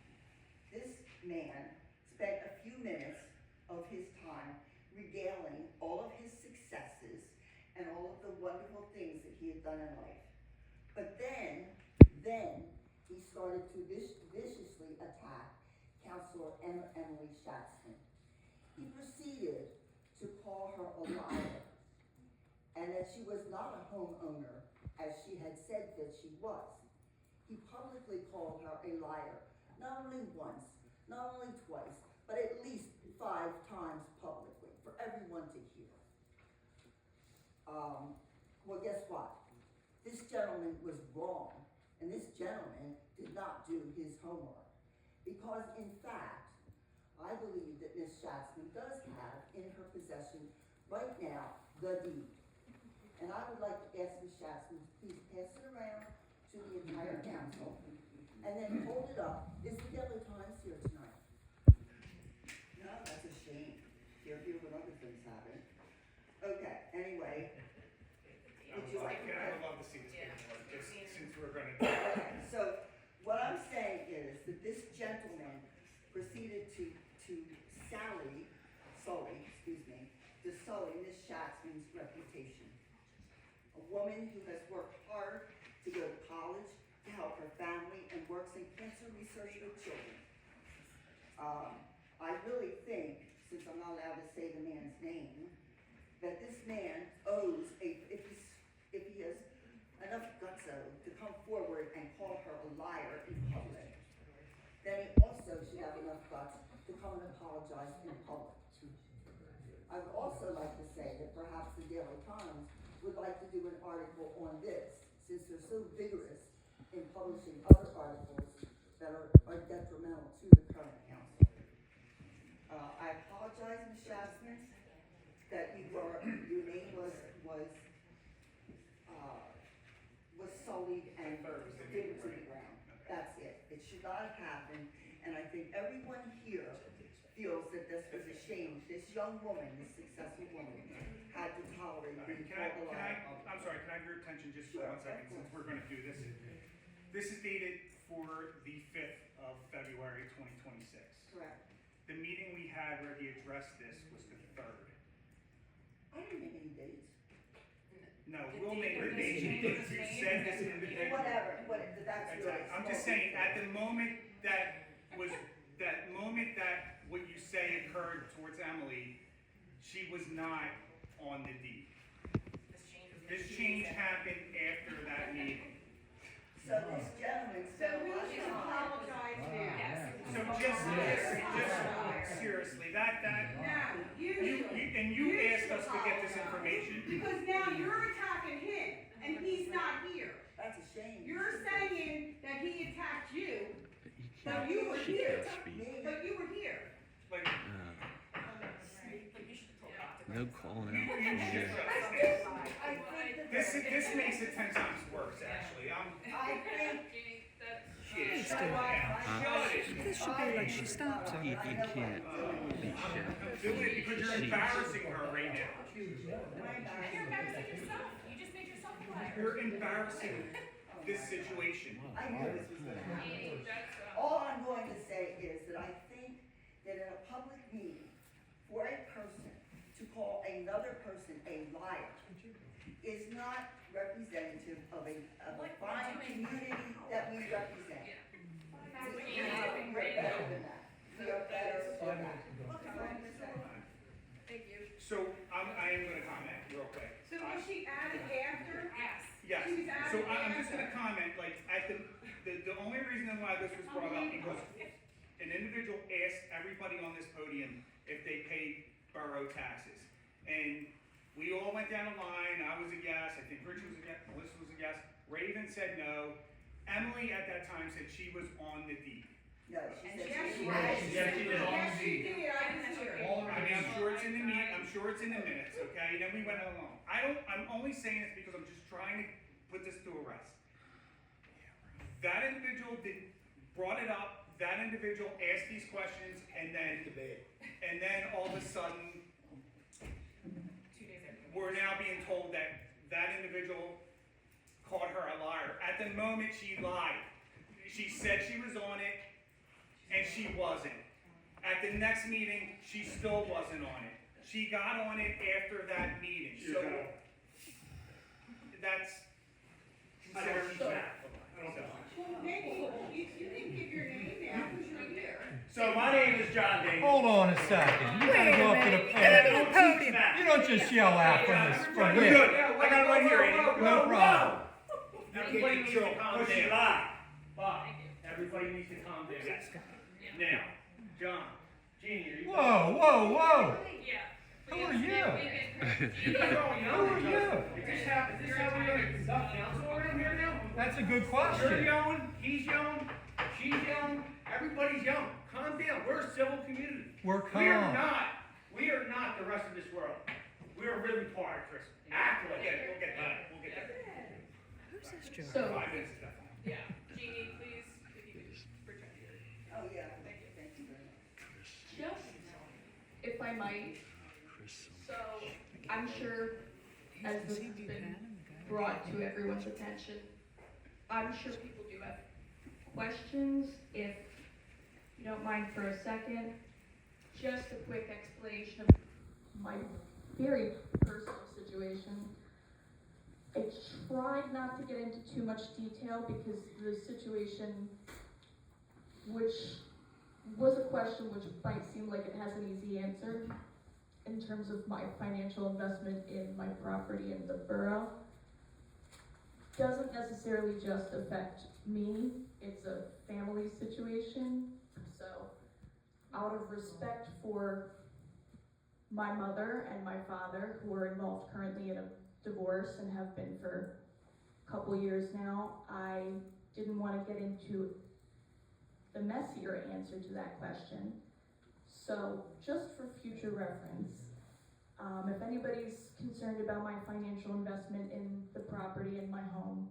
This man spent a few minutes of his time regaling all of his successes and all of the wonderful things that he had done in life. But then he started to viciously attack Councilor Emily Schatzman. He proceeded to call her a liar, and that she was not a homeowner, as she had said that she was. He publicly called her a liar, not only once, not only twice, but at least 5 times publicly, for everyone to hear. Well, guess what? This gentleman was wrong, and this gentleman did not do his homework. Because in fact, I believe that Ms. Schatzman does have in her possession right now the deed. And I would like to ask Ms. Schatzman to please pass it around to the entire council, and then hold it up. Is the Daily Times here tonight? No, that's a shame. They're here when other things happen. Okay, anyway. Would you like to? I would love to see this paperwork, just since we're gonna. Okay, so what I'm saying is that this gentleman proceeded to sully Ms. Schatzman's reputation. A woman who has worked hard to go to college, to help her family and work endorsing cancer research with children. I really think, since I'm not allowed to say the man's name, that this man owes if he has enough gutso to come forward and call her a liar in public, then he also should have enough guts to come and apologize in public. I would also like to say that perhaps the Daily Times would like to do an article on this, since they're so vigorous in publishing other articles that are detrimental to the current council. I apologize, Ms. Shasman, that your name was sullied and given to the ground. That's it. It should not have happened, and I think everyone here feels that this was a shame. This young woman, this successful woman, had to tolerate being called a liar. I'm sorry, can I have your attention just for Sure, 1 second, since we're gonna do this? This is dated for the 5th of February, 2026. Correct. The meeting we had where he addressed this was the 3rd. I didn't make any dates. No, we'll make the date, because you said this individual. Whatever, that's your. Exactly. I'm just saying, at the moment that what you say occurred towards Emily, she was not on the deed. This change happened after that meeting. So this gentleman spent a lot of time. apologize now. So just seriously, you asked us to get this information. Because now you're attacking him, and he's not here. That's a shame. You're saying that he attacked you, but you were here. But you were here. Like, No calling you out. should trust this. This makes it 10 times worse, actually. I think. This should be like she stopped her. You can't be shit. Do it because you're embarrassing her right now. You're embarrassing yourself. You just made yourself a liar. You're embarrassing this situation. I knew this was gonna happen. All I'm going to say is that I think that in a public meeting, for a person to call another person a liar is not representative of a fine community that we represent. We are better than that. We are better than that. Thank you. So I am going to comment real quick. So was she added after? Yes. Yes. She was added So I'm just after. going to comment. Like at the only reason why this was brought up because an individual asked everybody on this podium if they paid borough taxes, and we all went down the line. I was a yes. I think Rich was a yes. Melissa was a yes. Raven said no. Emily at that time said she was on the deed. No, she said Yes, she she was. did. Yes, she did. Yes, she did. I was here. I mean, I'm sure it's in the I'm sure it's in the minutes, okay? Then we went along. I'm only saying this because I'm just trying to put this to a rest. That individual brought it up, that individual asked these questions, and then all of a sudden, 2 days after. we're now being told that that individual called her a liar. At the moment, she lied. She said she was on it, and she wasn't. At the next meeting, she still wasn't on it. She got on it after that meeting. So that's considered that. Well, maybe you didn't give your name now because you're here. So my name is John Davis. Hold on a second. You gotta go up to the podium. You don't just yell out from We're here. good. I got it right here, Andy. No problem. Everybody needs to calm Push it down. live. Bob, everybody needs to calm down. Now, John, Jeannie, are you? Whoa. Yeah. Who are you? You guys are all young. Who are you? Is this how we're gonna conduct council around here now? That's a good You're question. young, he's young, she's young, everybody's young. Calm down. We're a civil community. We're We are calm. not the rest of this world. We are really part, Chris. Act like it. We'll get that. We'll get that. Who's this Joe? So, 5 minutes is definitely. Yeah. Jeannie, please, if you could just return here. Oh, yeah, thank you very much. Just, if I might, so I'm sure as this has been brought to everyone's attention, I'm sure people do have questions. If you don't mind for a second, just a quick explanation of my very personal situation. I tried not to get into too much detail because the situation which was a question which might seem like it has an easy answer in terms of my financial investment in my property in the borough, doesn't necessarily just affect me, it's a family situation. So out of respect for my mother and my father, who are involved currently in a divorce and have been for a couple years now, I didn't want to get into the messier answer to that question. So just for future reference, if anybody's concerned about my financial investment in the property in my home,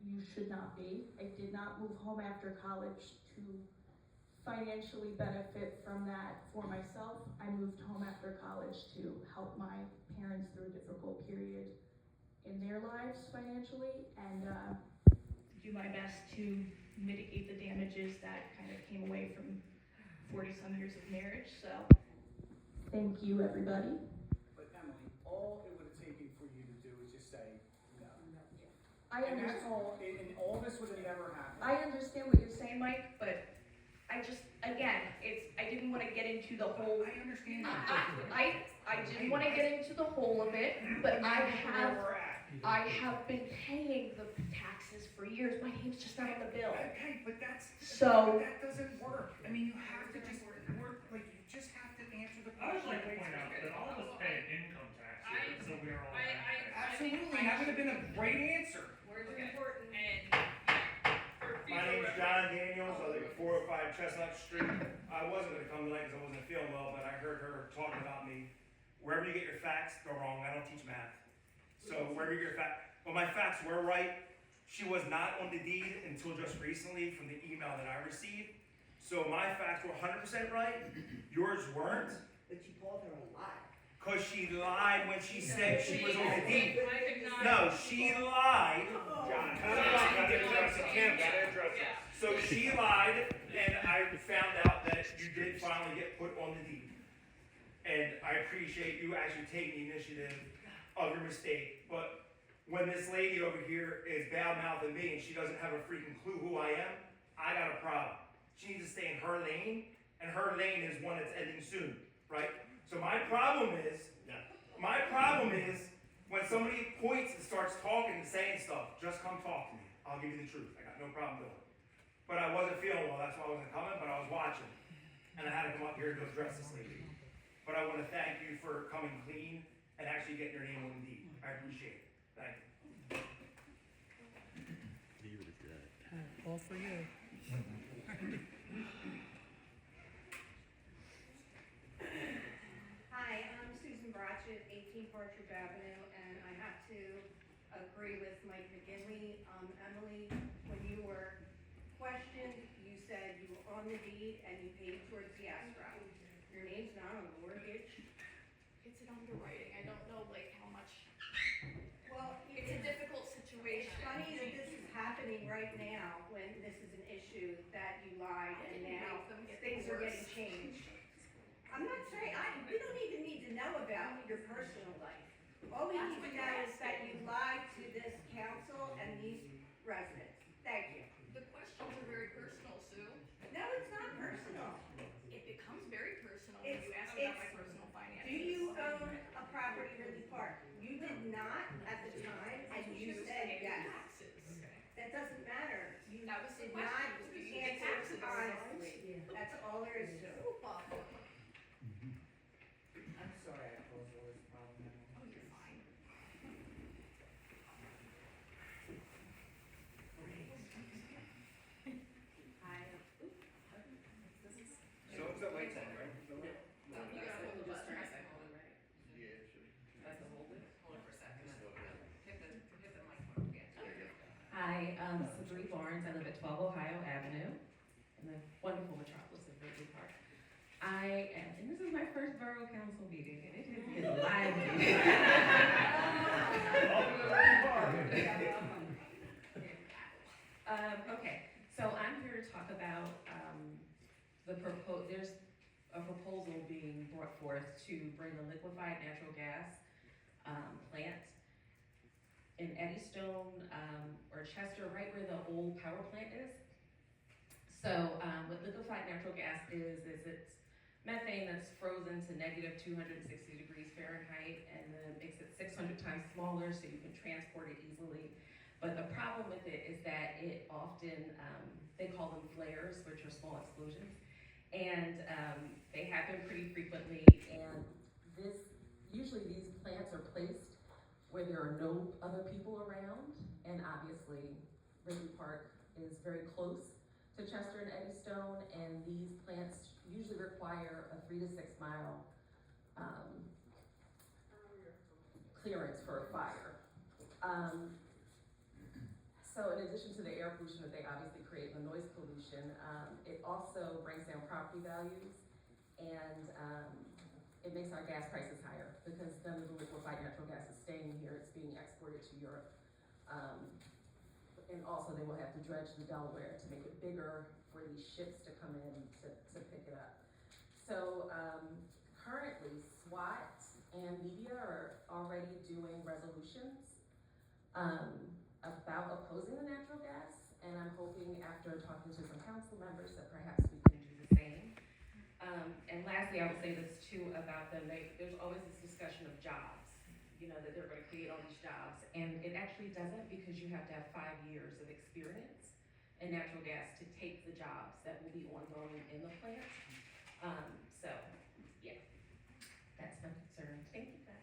you should not be. I did not move home after college to financially benefit from that for myself. I moved home after college to help my parents through a difficult period in their lives financially, and Do my best to mitigate the damages that kind of came away from 40-some years of marriage, so. thank you, everybody. But Emily, all it would have taken for you to do is just say no. I And that's understand. all, and all this would have never happened. I understand what you're saying, Saying, Mike, but I just, again, I didn't want to get into the whole. I understand. I didn't want to get into the whole of it, but I have been paying the taxes for years. My name's just not on the bill. Okay, but So- that doesn't work. I mean, you have to just work, like, you just have to answer the I would question. like to point out that all of us pay income tax here, so we are all taxpayers. Absolutely, that would have been a great answer. Words are important, and My name's John Daniels, I live at 405 Chestnut Street. I wasn't gonna come tonight because I wasn't feeling well, but I heard her talking about me. Wherever you get your facts, they're wrong, I don't teach math. So wherever you get your facts, well, my facts were right. She was not on the deed until just recently from the email that I received. So my facts were 100% right, yours weren't, But you called her a lie. because she lied when she said she was on the deed. No, she lied. John, gotta address it, Kim, gotta address it. So she lied, and I found out that you did finally get put on the deed. And I appreciate you actually taking the initiative of your mistake, but when this lady over here is bad-mouthing me and she doesn't have a freaking clue who I am, I got a problem. She needs to stay in her lane, and her lane is one that's ending soon, right? So my problem is when somebody points and starts talking and saying stuff, just come talk to me. I'll give you the truth. I got no problem doing it. But I wasn't feeling well, that's why I wasn't coming, but I was watching. And I had to come up here to address this lady. But I want to thank you for coming clean and actually getting your name on the deed. I appreciate it. Thank you. All for you. Hi, I'm Susan Brachet, 18 Partridge Avenue, and I have to agree with Mike McGinley. Emily, when you were questioned, you said you were on the deed and you paid towards the escrow. Your name's not on the mortgage. It's an underwriting. I don't know like how much. Well, It's a difficult situation. It's funny that this is happening right now when this is an issue that you lied I and didn't now make them get things are getting divorced. changed. I'm not saying, we don't even need to know about your personal life. All we need to know is that you lied to this council and these residents. Thank you. The questions are very personal, Sue. No, it's not personal. It becomes very personal when you ask about my personal finances. Do you own a property in Ridley Park? You did not at the time, and you said yes. Taxes. That doesn't matter. You That was the did not question. Do you pay answer taxes? honestly. That's all there is to it. I'm sorry I caused all this problem. Oh, you're fine. So it's the lights on, right? You gotta hold the button. Yeah, it should. That's the hold it? Hold it for a second. Hit the mic button again. Hi, Sabree Barnes. I live at 12 Ohio Avenue in the wonderful metropolis of Ridley Park. And this is my first borough council meeting, and it has been lively. Okay, so I'm here to talk about there's a proposal being brought forth to bring the liquefied natural gas plant in Eddystone or Chester, right where the old power plant is. So with natural gas is it's methane that's frozen to negative 260 degrees Fahrenheit, and then it makes it 600 times smaller so you can transport it easily. But the problem with it is that it often, they call them flares, which are small explosions, and they happen pretty frequently. And usually these plants are placed where there are no other people around, and obviously Ridley Park is very close to Chester and Eddystone, and these plants usually require a 3 to 6 mile clearance for a fire. So in addition to the air pollution that they obviously create, the noise pollution, it also brings down property values, and it makes our gas prices higher because none of the liquefied natural gas is staying here, it's being exported to Europe. And also they will have to dredge the Delaware to make it bigger for these ships to come in to pick it up. So currently SWAT and media are already doing resolutions about opposing the natural gas, and I'm hoping after talking to some council members that perhaps we can do the same. And lastly, I would say this too about them, there's always this discussion of jobs, you know, that they're gonna create all these jobs, and it actually doesn't, because you have to have 5 years of experience in natural gas to take the jobs that will be ongoing in the plant. So, yeah, that's my concern. Thank you, guys.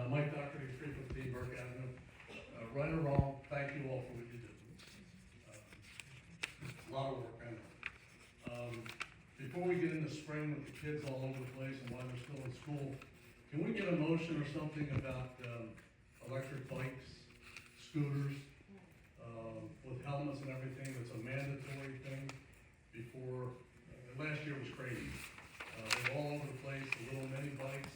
Mike Doherty, 315 Burke Avenue. Right or wrong, thank you all for what you do. A lot of work, I know. Before we get into spring with the kids all over the place and while they're still in school, can we get a motion or something about electric bikes, scooters, with helmets and everything? That's a mandatory thing before, last year was crazy. They were all over the place, the little mini bikes.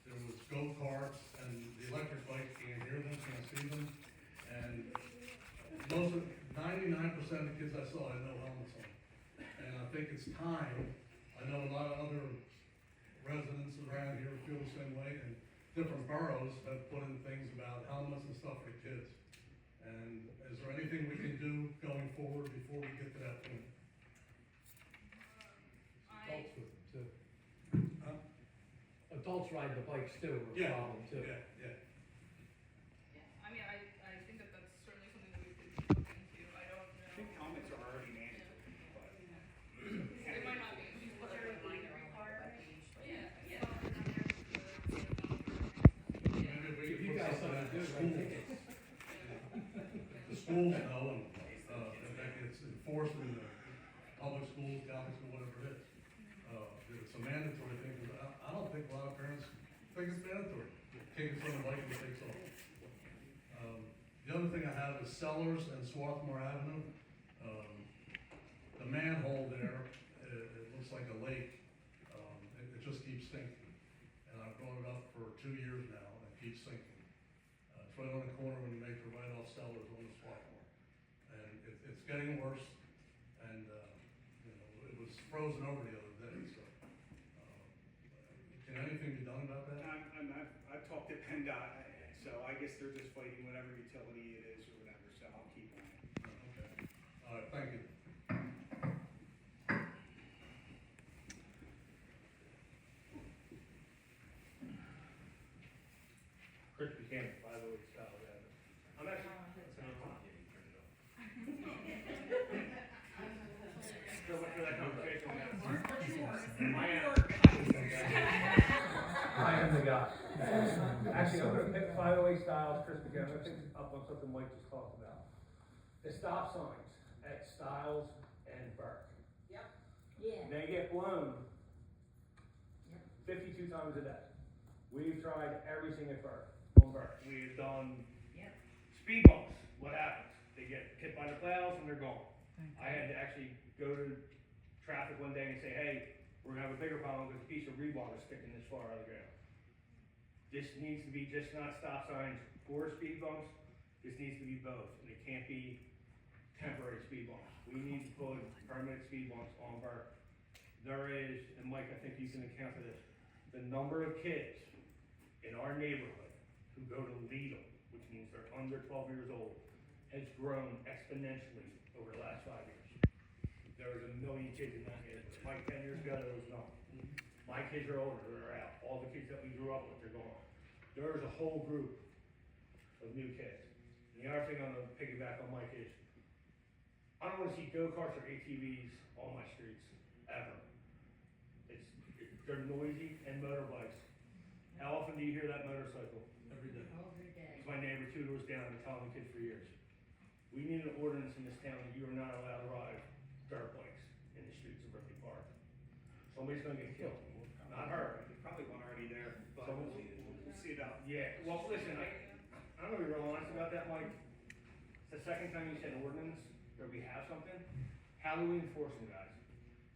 There was go-karts, and the electric bikes, can't hear them, can't see them. And 99% of the kids I saw had no helmets on. And I think it's time, I know a lot of other residents around here feel the same way, and different boroughs have put in things about helmets and stuff for the kids. And is there anything we can do going forward before we get to that point? Adults with them too. Adults riding the bikes too are a problem too. Yeah. I mean, I think that that's certainly something that we could look into. I don't know. I think helmets are already mandatory, but. They might not be. Is there a age requirement? Yeah. Maybe we If can you put guys something don't at do the it, I schools. think it's. The schools know, and that it's enforced in the public schools, Catholic school, whatever it is. It's a mandatory thing, because I don't think a lot of parents think it's mandatory. Kid gets on the bike and takes off. The other thing I have is Sellers and Swarthmore Avenue. The manhole there, it looks like a lake. It just keeps sinking. And I've brought it up for 2 years now, and it keeps sinking. It's right on the corner when you make the right off Sellers on the Swarthmore. And it's getting worse, and, it was frozen over the other day, so. Can anything be done about that? I've talked to PennDOT, so I guess they're just fighting whatever utility it is or whatever, so I'll keep on it. Okay. All right, thank you. Chris Buchanan, 508 South Avenue. I'm actually. Still waiting for that conversation. I am the guy. Actually, I'm gonna pick 508 Styles, Chris Buchanan, I think up on something Mike just talked about. The stop signs at Styles and Burke. Yep. Yeah. They get blown 52 times a day. We've tried everything at Burke, on Burke. We've done speed bumps. What happens? They get hit by the plows and they're gone. I had to actually go to traffic one day and say, hey, we're gonna have a bigger problem because a piece of rebar is sticking this far out of the ground. This needs to be just not stop signs or speed bumps. This needs to be both, and it can't be temporary speed bumps. We need to put permanent speed bumps on Burke. There is, and Mike, I think you can account for this, the number of kids in our neighborhood who go to Lidl, which means they're under 12 years old, has grown exponentially over the last 5 years. There's 1 million kids in that neighborhood. Mike, 10 years ago, there was none. My kids are older, they're out. All the kids that we grew up with, they're gone. There's a whole group of new kids. And the other thing I'm gonna piggyback on Mike is, I don't wanna see go-karts or ATVs on my streets, ever. They're noisy, and motorbikes. How often do you hear that motorcycle? Every day. It's my neighbor too, who was down and telling the kids for years. We need an ordinance in this town that you are not allowed to ride dirt bikes in the streets of Ripley Park. Somebody's gonna get killed, not her. There's probably one already there, but Someone- we'll see about. Yeah, well, listen, I'm gonna be real honest about that, Mike. It's the second time you said ordinance, where we have something. How do we enforce them, guys?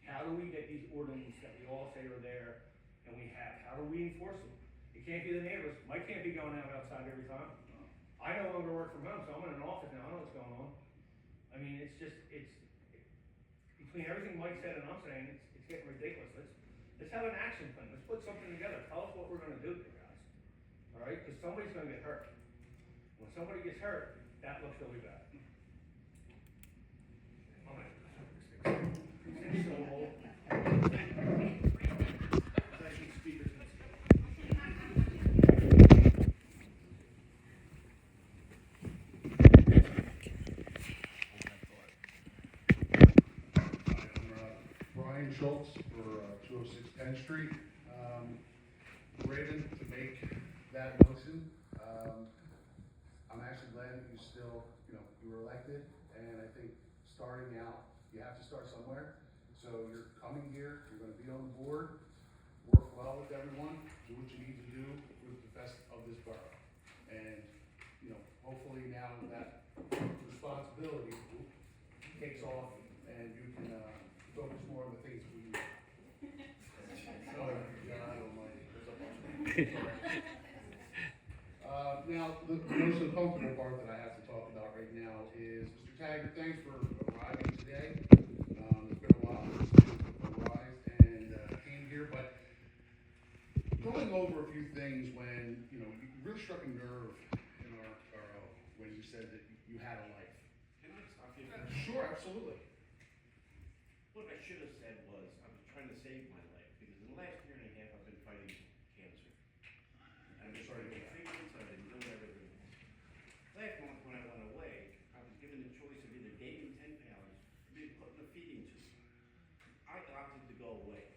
How do we get these ordinances that we all say are there and we have? How do we enforce them? It can't be the neighbors. Mike can't be going out outside every time. I no longer work from home, so I'm in an office now. I know what's going on. I mean, it's between everything Mike said and I'm saying, it's getting ridiculous. Let's have an action plan. Let's put something together. Tell us what we're gonna do here, guys. All right? Because somebody's gonna get hurt. When somebody gets hurt, that looks really bad. All right. It's so old. Brian Schultz for 206 10th Street. Raven, to make that motion. I'm actually glad that you still, you were elected, and I think starting out, you have to start somewhere. So you're coming here, you're gonna be on the board, work well with everyone, do what you need to do with the best of this borough. And, hopefully now that responsibility takes off and you can focus more on the things that we need. Now, the most uncomfortable part that I have to talk about right now is, Mr. Taggart, thanks for arriving today. It's been a while since you arrived and came here, but going over a few things when, you really struck a nerve in our when you said that you had a life. Can I stop you? Sure, absolutely. What I should have said was, I was trying to save my life, because in the last year and a half, I've been fighting cancer. I've been starting to get treatments, I've been doing everything else. Last month, when I went away, I was given the choice of either gaining 10 pounds or being put in a feeding tube. I opted to go away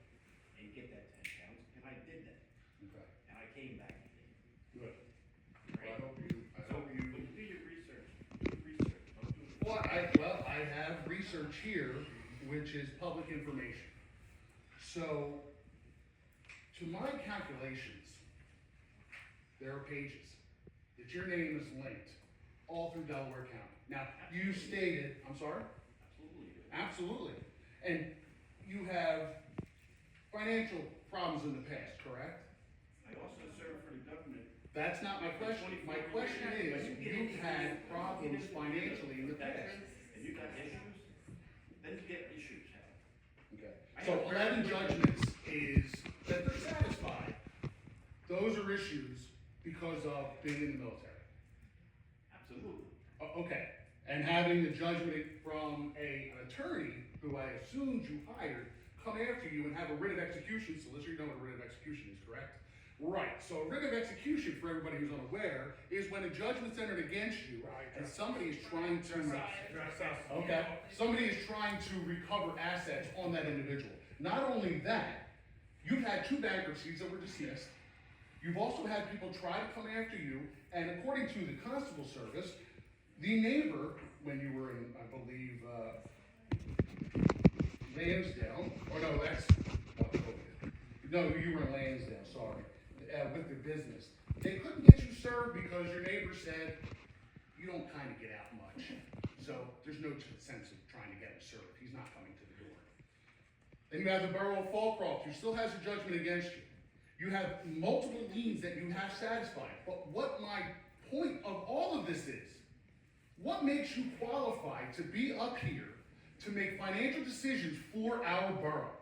and get that 10 pounds, and I did that. Okay. And I came back again. Good. Right? Well, I hope you. When you do your research, do research. Don't do it. Well, I have research here, which is public information. So, to my calculations, there are pages that your name is linked all through Delaware County. Now, you stated, I'm sorry? Absolutely. Absolutely. And you have financial problems in the past, correct? I also served for the government. That's not my question. My question is, you've had problems financially in the past. And you got issues, then you get issues, Hal. Okay. So 11 judgments is that they're satisfied. Those are issues because of being in the military. Absolutely. Okay. And having the judgment from an attorney who I assumed you hired come after you and have a writ of execution, solicitor, you know what a writ of execution is, correct? Right, so a writ of execution, for everybody who's unaware, is when a judgment's entered against you and somebody is trying to, somebody is trying to recover assets on that individual. Not only that, you've had 2 bankruptcies that were dismissed. You've also had people try to come after you, and according to the constable service, the neighbor, when you were in, I believe, Lansdale, or no, that's, no, you were in Lansdale, sorry, with the business. They couldn't get you served because your neighbor said, you don't kind of get out much. So there's no sense of trying to get him served. He's not coming to the door. Then you have the borough of Fallcroft, who still has a judgment against you. You have multiple liens that you have satisfied. But what my point of all of this is, What makes you qualified to be up here to make financial decisions for our borough?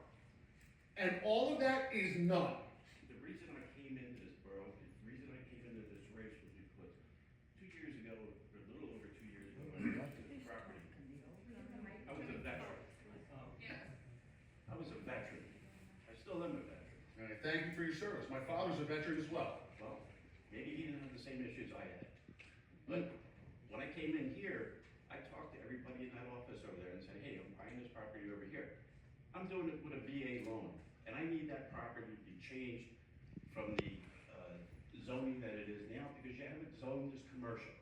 And all of that is none. The reason I came into this borough, the reason I came into this race was because 2 years ago, or a little over 2 years ago, I got to this property. I was a veteran. I was a veteran. I still am a veteran. And I thank you for your service. My father's a veteran as well. Well, maybe he didn't have the same issues I had. But when I came in here, I talked to everybody in that office over there and said, hey, I'm buying this property over here. I'm doing it with a VA loan, and I need that property to be changed from the zoning that it is now, because you have it zoned as commercial.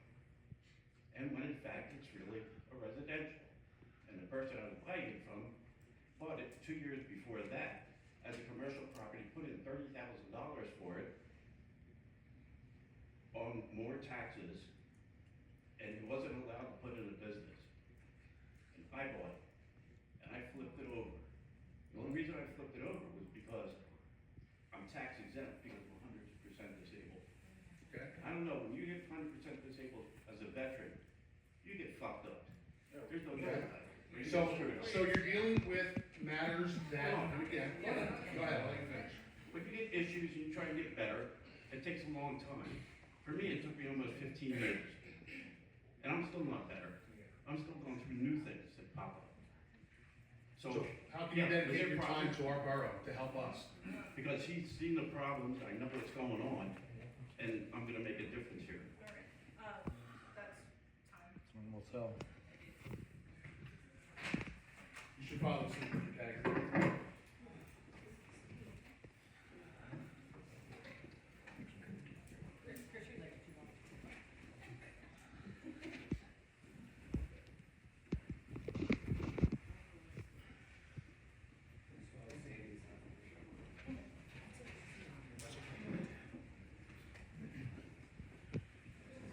And when in fact, it's really a residential. And the person I was buying it from bought it 2 years before that as a commercial property, put in $30,000 for it on more taxes, and he wasn't allowed to put in a business. And I bought it, and I flipped it over. The only reason I flipped it over was because I'm tax exempt because I'm 100% disabled. Okay? I don't know, when you get 100% disabled as a veteran, you get fucked up. There's no doubt about it. So you're dealing with matters that, again, go ahead, I'll let you finish. When you get issues and you try to get better, it takes a long time. For me, it took me almost 15 years. And I'm still not better. I'm still going through new things that pop up. So how can you dedicate your time to our borough to help us? Because he's seen the problems, I know what's going on, and I'm gonna make a difference here. That's time. When we'll tell. You should follow suit with your tag.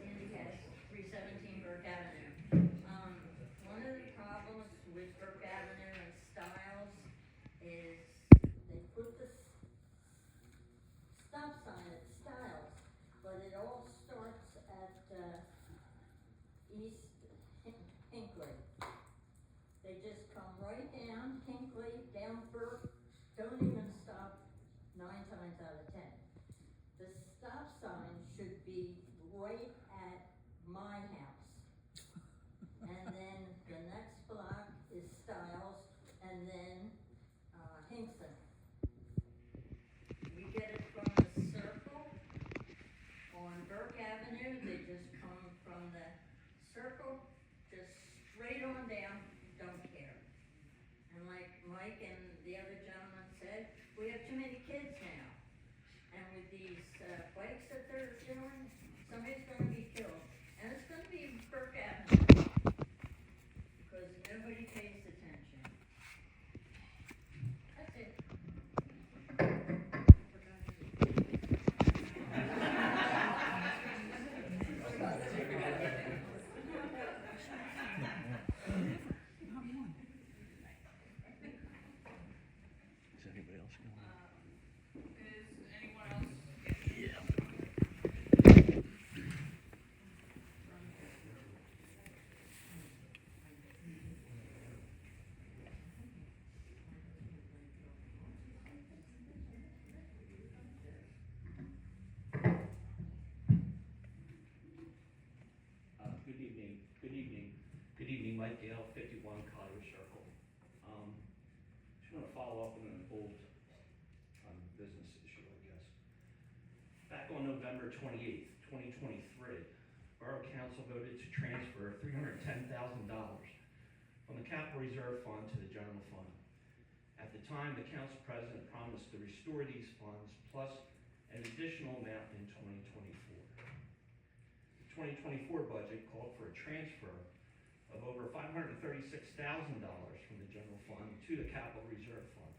Sandy Cash, 317 Burke Avenue. One of the problems with Burke Avenue and Stiles is they put the stop sign at Stiles, but it all starts at, East Hinkley. They just come right down Hinkley, down Burke, don't even stop 9 times out of 10. The stop sign should be right at my house. And then the next block is Stiles, and then, Hinkson. You get it from the circle on Burke Avenue, they just come from the circle, just straight on down, don't care. And like Mike and the other gentleman said, we have too many kids now. And with these bikes that they're doing, somebody's gonna be killed. And it's gonna be Burke Avenue. Because nobody pays attention. That's it. Is anybody else going? Is anyone else? Yeah. Good evening, Mike Gale, 51 Collier Circle. Just want to follow up on an old business issue, I guess. Back on November 28th, 2023, Borough Council voted to transfer $310,000 from the Capital Reserve Fund to the General Fund. At the time, the Council President promised to restore these funds plus an additional amount in 2024. The 2024 budget called for a transfer of over $536,000 from the general fund to the capital reserve fund.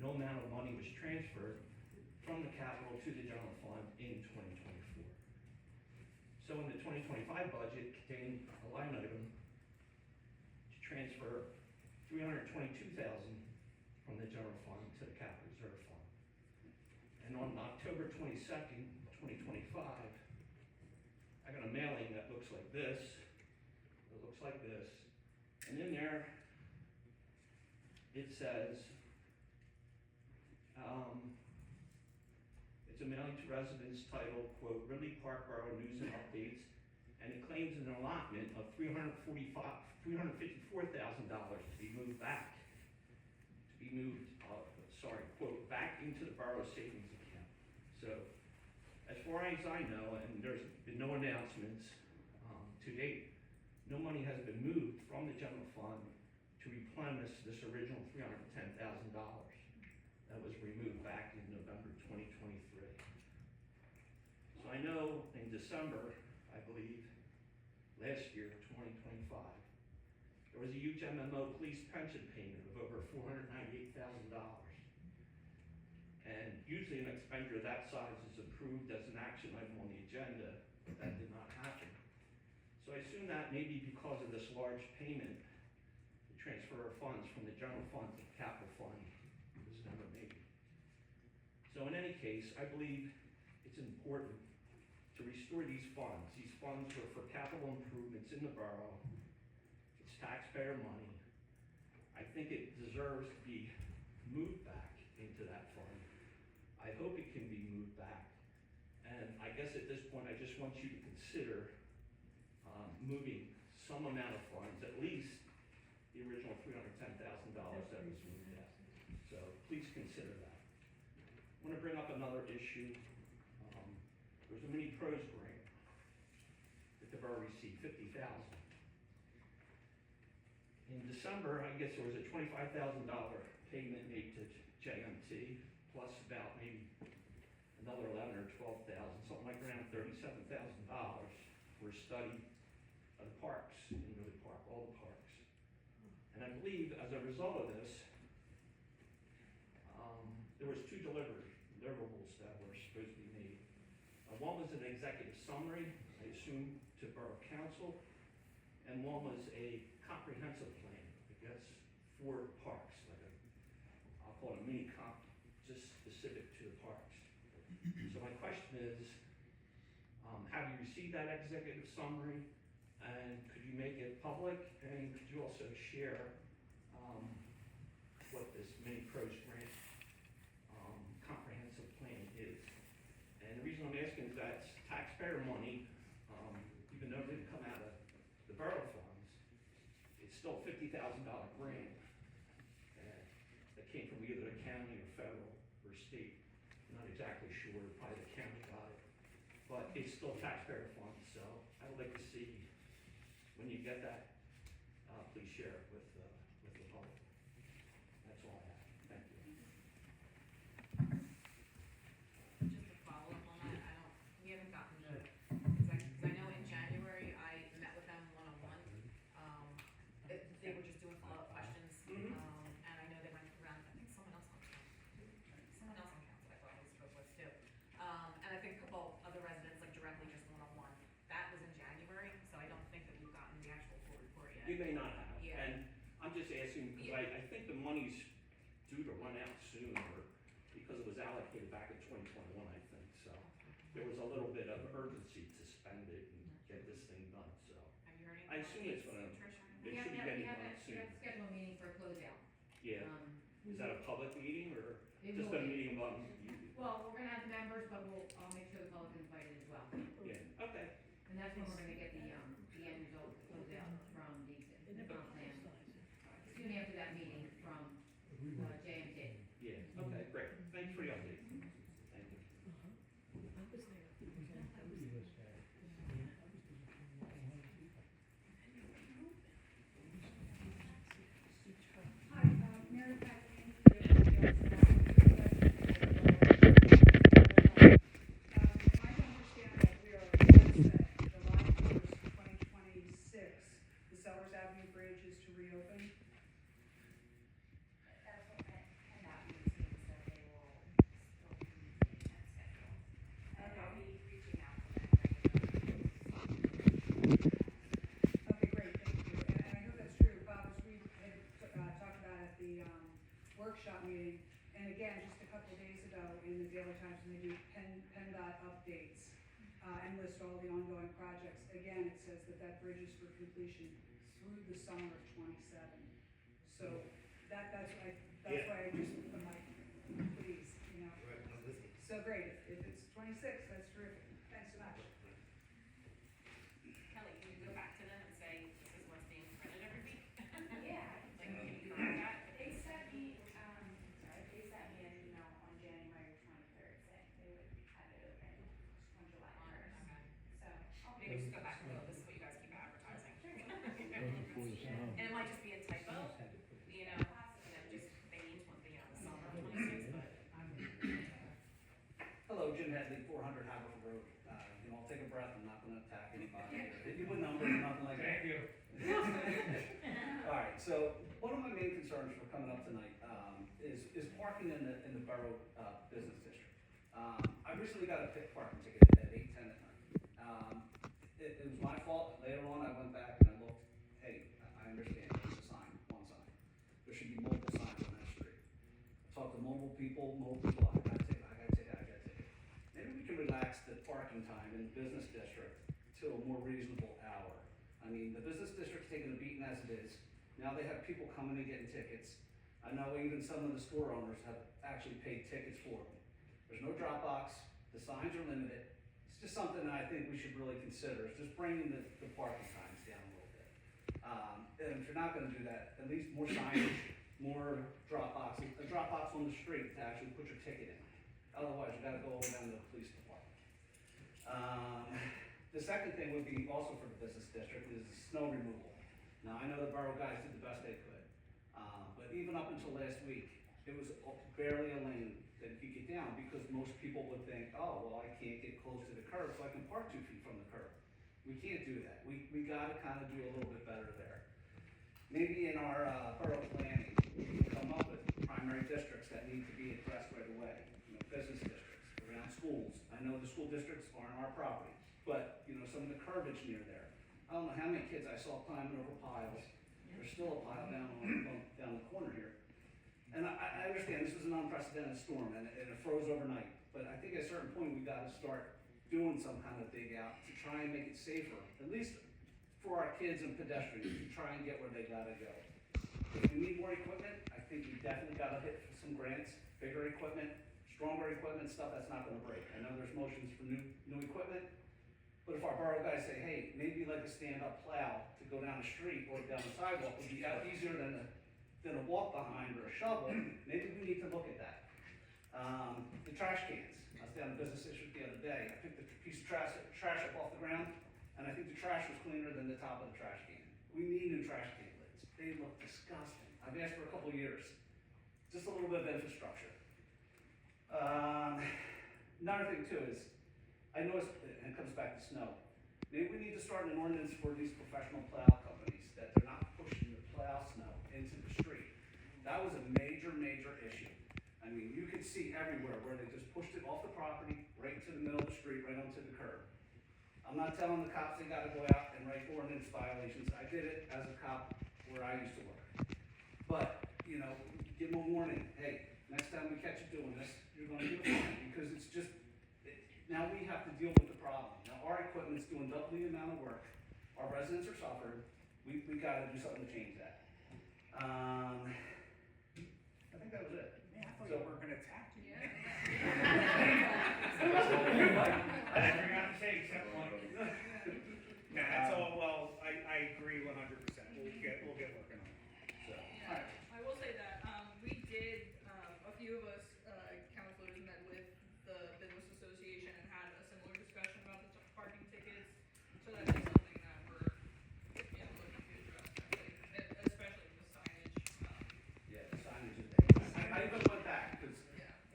No amount of money was transferred from the capital to the general fund in 2024. So in the 2025 budget contained a line item to transfer $322,000 from the general fund to the capital reserve fund. And on October 22nd, 2025, I got a mailing that looks like this looks like this. And in there, it says, it's a mailing to residents titled, quote, Ridley Park Borough News and Updates, and it claims an allotment of $354,000 to be moved back, quote, back into the borough savings account. So, as far as I know, and there's been no announcements to date, no money has been moved from the general fund to replenish this original $310,000 that was removed back in November 2023. So I know in December, I believe, last year, 2025, there was a huge MMO police pension payment of over $498,000. And usually an expenditure of that size is approved as an action item on the agenda, but that did not happen. So I assume that maybe because of this large payment, the transfer of funds from the general fund to the capital fund was never made. So in any case, I believe it's important to restore these funds. These funds were for capital improvements in the borough. It's taxpayer money. I think it deserves to be moved back into that fund. I hope it can be moved back. And I guess at this point, I just want you to consider moving some amount of funds, at least the original $310,000 that was moved out. So please consider that. I want to bring up another issue. There's a mini pros grant that the borough received, $50,000. In December, I guess there was a $25,000 payment made to JMT, plus about maybe another 11 or 12,000, something like around $37,000 for a study of the parks in Ridley Park, all the parks. And I believe as a result of this, there was two deliverables that were supposed to be made. One was an executive summary, I assume, to Borough Council, and one was a comprehensive plan, I guess, for parks, like I'll call it a mini comp, just specific to the parks. So my question is, have you received that executive summary, and could you make it public, and could you also share what this mini pros grant comprehensive plan is? And the reason I'm asking is that it's taxpayer money, even though it didn't come out of the borough funds, it's still a $50,000 grant that came from either the county or federal or state. I'm not exactly sure, probably the county got it, but it's still taxpayer funds. So I would like to see, when you get that, please share it with the public. That's all I have. Thank you. Just to follow up on that, we haven't gotten the exact, because I know in January, I met with them one-on-one. They were just doing follow-up questions, and I know they went around, I think someone else on council I thought we spoke with too. And I think a couple other residents, like directly just one-on-one. That was in January, so I don't think that we've gotten the actual full report yet. You may not have, Yeah. and I'm just asking, because I think the money's due to run out soon, or because it was allocated back in 2021, I think, so. There was a little bit of urgency to spend it and get this thing done, so. Have you heard anything? I assume it's gonna, it should be getting done soon. We have to schedule a meeting for a closeout. Yeah, is that a public meeting, or It just will a be. meeting among you? Well, we're gonna have the members, but I'll make sure the public's invited as well. Yeah, okay. And that's when we're gonna get the end result closeout from the comp plan. Soon after that meeting from, JMT. Yeah, okay, great. Thanks for the update. Thank you. Hi, Mary Pat Green. I understand that we are set, July 1st, 2026, the Sellers Avenue Bridge is to reopen. That's what PennDOT means that they will still be in that schedule. And I'll be reaching out to them regularly. Okay, great, thank you. And I know that's true, Bob, as we had talked about at the workshop meeting, and again, just a couple of days ago in the Daily Times, when they do PennDOT updates and list all the ongoing projects, again, it says that that bridge is for completion through the summer of '27. So that's why I just, I'm like, please, you know. So great, if it's 26, that's terrific. Thanks so much. Kelly, can you go back to them and say, this is what's being printed every week? Yeah. Like, can you correct that? They sent me an email on January 23rd saying they would have it open on July 1st. So, Maybe just go back and go, this is what you guys keep advertising. And it might just be a typo, you know, just they need to, you know, the summer of 26, but. Hello, Jim Headley, 400 Haverford Road. You know, I'll take a breath, I'm not gonna attack anybody, or hit you with numbers, nothing like that. Thank you. All right, so one of my main concerns for coming up tonight, is parking in the borough, business district. I recently got a parking ticket at 8:10 at night. It was my fault. Later on, I went back and I looked, hey, I understand, there's a sign, one sign. There should be multiple signs on that street. Talk to mobile people, I gotta take it. Maybe we can relax the parking time in the business district to a more reasonable hour. I mean, the business district's taking a beating as it is. Now they have people coming and getting tickets. I know even some of the store owners have actually paid tickets for them. There's no drop box, the signs are limited. It's just something that I think we should really consider, is just bringing the parking times down a little bit. And if you're not gonna do that, at least more signage, more drop boxes, a drop box on the street to actually put your ticket in. Otherwise, you gotta go over down to the police department. The second thing would be also for the business district is the snow removal. Now, I know the borough guys did the best they could, but even up until last week, it was barely a lane that you could get down because most people would think, oh, well, I can't get close to the curb, so I can park 2 feet from the curb. We can't do that. We gotta kind of do a little bit better there. Maybe in our borough planning, we can come up with primary districts that need to be addressed right away. You know, business districts around schools. I know the school districts aren't our property, but you know, some of the curbage near there. I don't know how many kids I saw climbing over piles. There's still a pile down the corner here. And I understand this was an unprecedented storm and it froze overnight. But I think at a certain point we got to start doing some kind of dig out to try and make it safer, at least for our kids and pedestrians, to try and get where they gotta go. If we need more equipment, I think we definitely gotta hit for some grants, bigger equipment, stronger equipment, stuff that's not gonna break. I know there's motions for new equipment, but if our borough guys say, hey, maybe like a stand-up plow to go down the street or down the sidewalk would be out easier than a walk behind or a shovel, maybe we need to look at that. The trash cans. I was down the business district the other day. I picked a piece of trash up off the ground, and I think the trash was cleaner than the top of the trash can. We need new trash can lids. They look disgusting. I've asked for a couple years. Just a little bit of infrastructure. Another thing too is, I noticed, and it comes back to snow, maybe we need to start an ordinance for these professional plow companies that they're not pushing the plow snow into the street. That was a major, major issue. I mean, you could see everywhere where they just pushed it off the property, right to the middle of the street, right onto the curb. I'm not telling the cops they gotta go out and write ordinance violations. I did it as a cop where I used to work. But, you know, give them a warning. Hey, next time we catch you doing this, you're gonna get a fine, because it's just, now we have to deal with the problem. Now, our equipment's doing double the amount of work. Our residents are suffering. We gotta do something to change that. I think that was it. Man, I thought you were gonna attack you. I forgot to say except one. No, that's all, well, I agree 100%. We'll get working on it. So. Yeah, I will say that, we did, a few of us, counselors met with the business association and had a similar discussion about the parking tickets. So that is something that we're, you know, looking to address, especially with signage. Yeah, the signage is big. I even went back, because,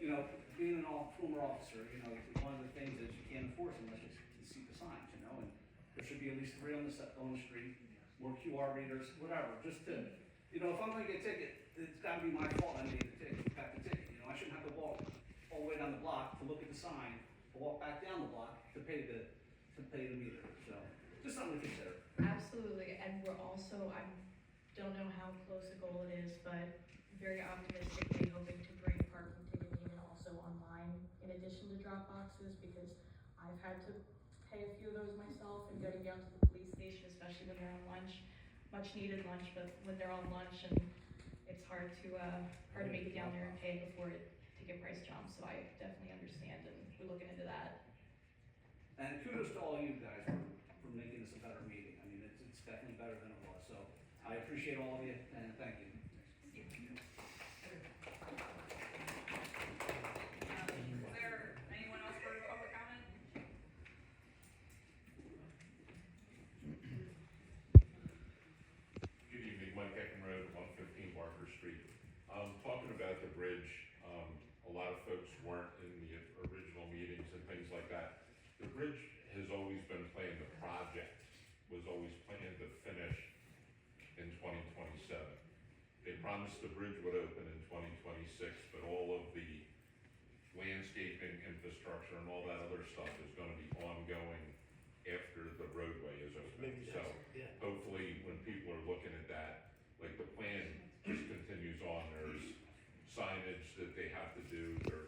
you know, being a former officer, you know, one of the things is you can't enforce unless you can see the signs, you know, and there should be at least 3 on the street, more QR readers, whatever, just to, you know, if I'm gonna get a ticket, it's gotta be my fault I made the ticket, got the ticket, you know, I shouldn't have to walk all the way down the block to look at the sign, to walk back down the block to pay the meter, so, just something to consider. Absolutely, and we're also, I don't know how close a goal it is, but very optimistically hoping to bring parking ticket payment also online in addition to drop boxes, because I've had to pay a few of those myself and getting down to the police station, especially when they're on lunch. much needed lunch, but when they're on lunch and it's hard to make it down there and pay before ticket price jumps, so I definitely understand and we're looking into that. And kudos to all you guys for making this a better meeting. I mean, it's definitely better than it was, so I appreciate all of you, and thank you. Is there anyone else for public comment? Good evening, Mike Eckenrode, 115 Barker Street. Talking about the bridge, a lot of folks weren't in the original meetings and things like that. The bridge has always been planned, the project was always planned to finish in 2027. They promised the bridge would open in 2026, but all of the landscaping, infrastructure, and all that other stuff is gonna be ongoing after the roadway is open. So hopefully, when people are looking at that, like the plan just continues on, there's signage that they have to do, there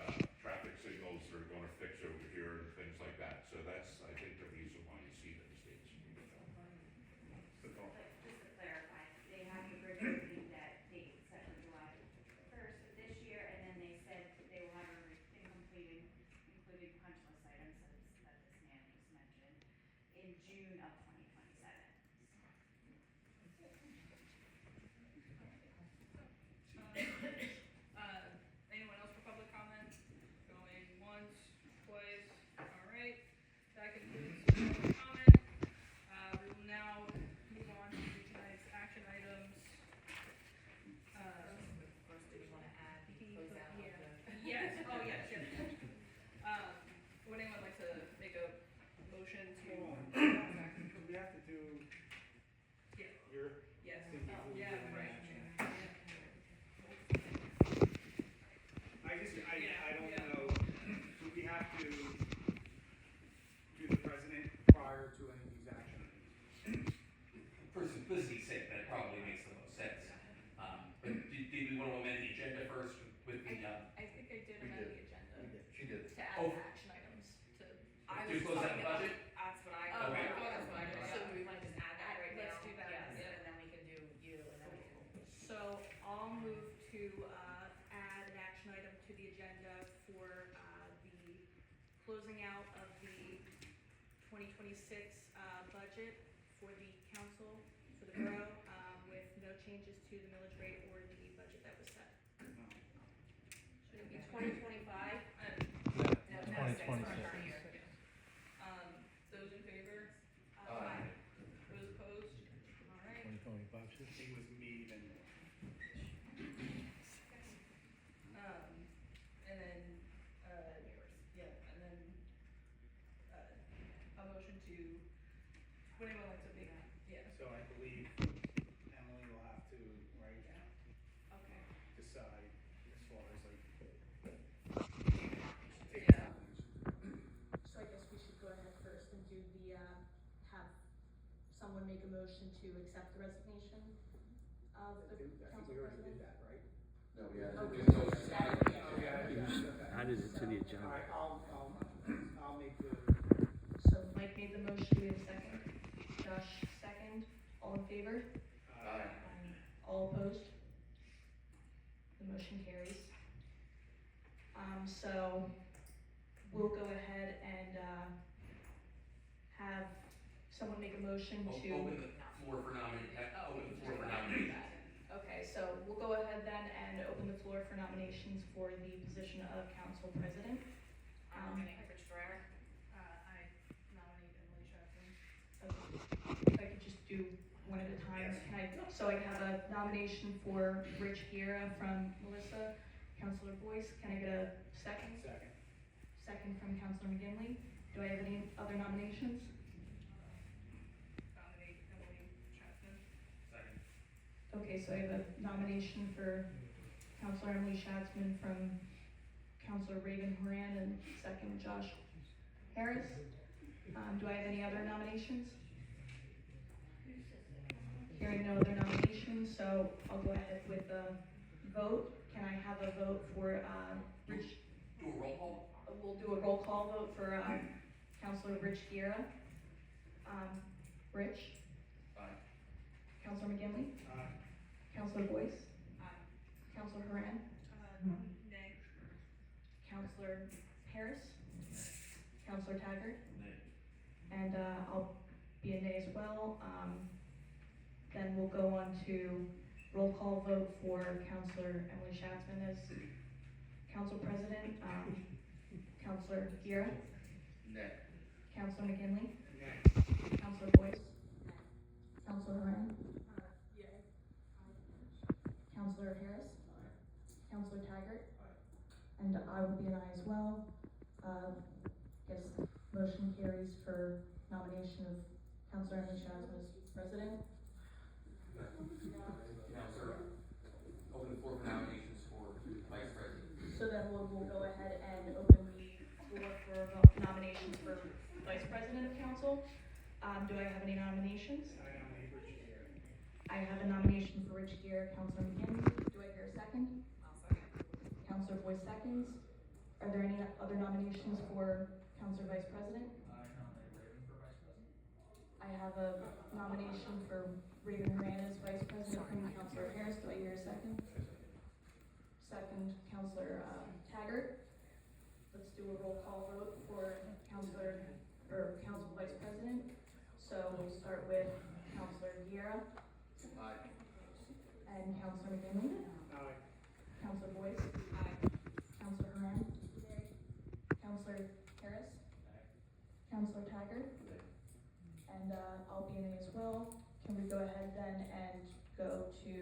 are traffic signals they're gonna fix over here and things like that. So that's, I think, the reason why you see those dates. Just to clarify, they have the bridge opening that date set for July 1st of this year, and then they said they will have everything completed, including punch list items that this man just mentioned, in June of 2027. Anyone else for public comment? Going once, twice, alright. That concludes public comment. We will now move on to tonight's action items. First, do we wanna add the closeout of the? Yes, oh, yes, yes. Would anyone like to make a motion to? We have to do Yeah. your. Yes, yeah, right. I don't Yeah. know, do we have to do the president prior to any of these action items? For simplicity's sake, that probably makes the most sense. But did we want to amend the agenda first with the, I think I did amend the agenda. She did. To add Oh. action items to. To close out the budget? That's what I, Oh, Okay. that's what I did. So do we wanna just add that right now? Let's do that, Yes, yeah. and then we can do you, and then we can. So I'll move to, add an action item to the agenda for, the closing out of the 2026, budget for the council, for the borough, with no changes to the millage rate or the budget that was set. Should it be 2025? No, that's 2026. Those in favor? Aye. Those opposed? Alright. 2025, It was me then. And then, yeah, and then, a motion to, would anyone like to make, yeah, So I believe Emily will have to, right, okay. decide as far as like. Yeah. So I guess we should go ahead first and do the, have someone make a motion to accept the resignation of the council president. that, right? No, we had. Added it to the agenda. Alright, I'll make the. So Mike made the motion, we have a second. Josh, second. All in favor? Aye. All opposed? The motion carries. So we'll go ahead and, have someone make a motion to. Open the floor for nomination. Okay, so we'll go ahead then and open the floor for nominations for the position of council president. I'm nominating Rich Ferrer. I nominate Emily Chapman. If I could just do one at a time, can I, so I can have a nomination for Rich Guerra from Melissa, Councilor Boyce, can I get a second? Second. Second from Councilor McGinley, do I have any other nominations? Nominate Emily Chapman. Second. Okay, so I have a nomination for Councilor Emily Schatzman from Councilor Raven Horan and second Josh Harris. Do I have any other nominations? Hearing no other nominations, so I'll go ahead with the vote. Can I have a vote for, Rich? Do a roll call? We'll do a roll call vote for, Councilor Rich Guerra. Rich? Aye. Counselor McGinley? Counselor Boyce? Counselor Haran? Nay. Counselor Harris? Counselor Taggart? Nay. And, I'll be a nay as well. Then we'll go on to roll call vote for Counselor Emily Schatzman as Council President. Counselor Gira? Nay. Counselor McGinley? Nay. Counselor Boyce? Counselor Haran? Yay. Counselor Harris? Counselor Taggart? And I will be an aye as well. Yes, motion carries for nomination of Counselor Emily Schatzman as president. Counselor, open the floor for nominations for vice president. So then we'll go ahead and open the floor for nominations for vice president of council. Do I have any nominations? I nominate Rich Gere. I have a nomination for Rich Gere, Counselor McGinley. Do I hear a second? I'll second. Counselor Boyce seconds. Are there any other nominations for Counselor Vice President? I nominate Raven for vice president. I have a nomination for Raven Moran as Vice President from Counselor Harris. Do I hear a second? Second, Counselor Taggart. Let's do a roll call vote for Council Vice President. So we'll start with Counselor Guerra Aye. and Counselor McGinley. Aye. Counselor Boyce. Aye. Counselor Haran. Counselor Harris. Counselor Taggart. And I'll be an A as well. Can we go ahead then and go to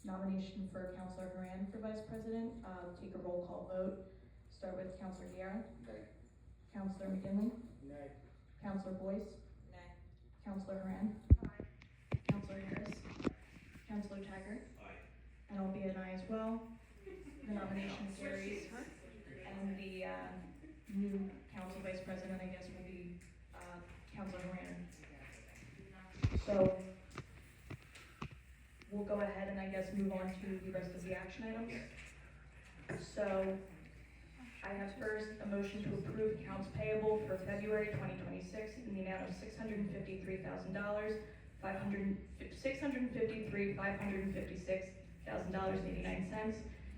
nomination for Counselor Haran for Vice President? Take a roll call vote. Start with Counselor Guerra. Nay. Counselor McGinley. Nay. Counselor Boyce. Nay. Counselor Haran. Counselor Harris. Counselor Taggart. Aye. And I'll be an aye as well. The nomination carries. And the new council vice president, I guess, will be Counselor Haran. So we'll go ahead and I guess move on to the rest of the action items. So I have first a motion to approve accounts payable for February 2026 in the amount of $653,556,000. $553,556.89.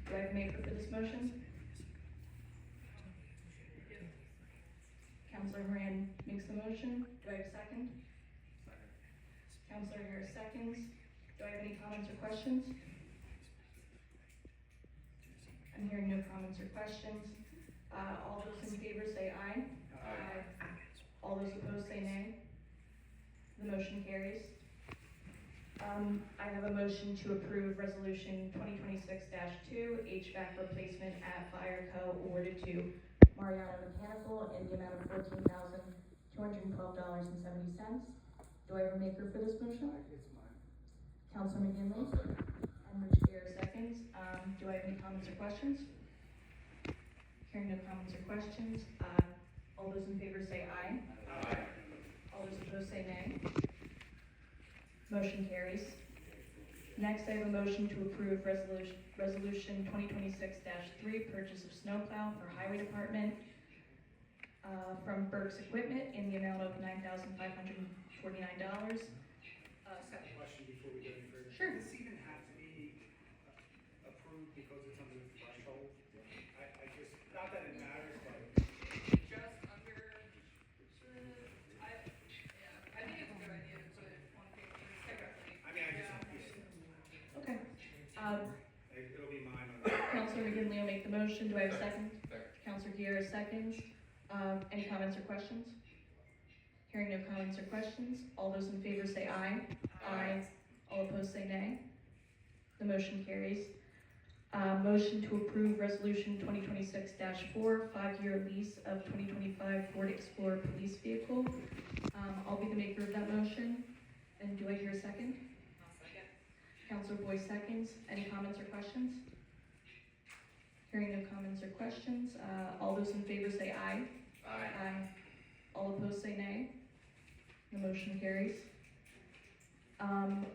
Do I have a maker for this motion? Counselor Haran makes the motion. Do I have a second? Counselor Harris seconds. Do I have any comments or questions? I'm hearing no comments or questions. All those in favor say aye. Aye. All those opposed say nay. The motion carries. I have a motion to approve resolution 2026-2, HVAC replacement at Fire Co. awarded to Mariana Mechanical in the amount of $14,212.70. Do I have a maker for this motion? It's mine. Counselor McGinley I'll second. and Rich Gere seconds. Do I have any comments or questions? Hearing no comments or questions, all those in favor say aye. Aye. All those opposed say nay. Motion carries. Next, I have a motion to approve resolution 2026-3, purchase of snowplow for Highway Department from Burke's Equipment in the amount of $9,549. Second question before we go any further. Sure. Does this even have to be approved because it's under the threshold? I just, not that it matters, but. Just under, I think it's a good idea to put it on paper. I mean, I just, Okay. it'll be mine. Counselor McGinley will make the motion. Do I have a second? Second. Counselor Guerra seconds. Any comments or questions? Hearing no comments or questions, all those in favor say aye. Aye. All opposed say nay. The motion carries. Motion to approve resolution 2026-4, 5-year lease of 2025 Ford Explorer police vehicle. I'll be the maker of that motion. And do I hear a second? I'll second. Counselor Boyce seconds. Any comments or questions? Hearing no comments or questions, all those in favor say aye. Aye. All opposed say nay. The motion carries.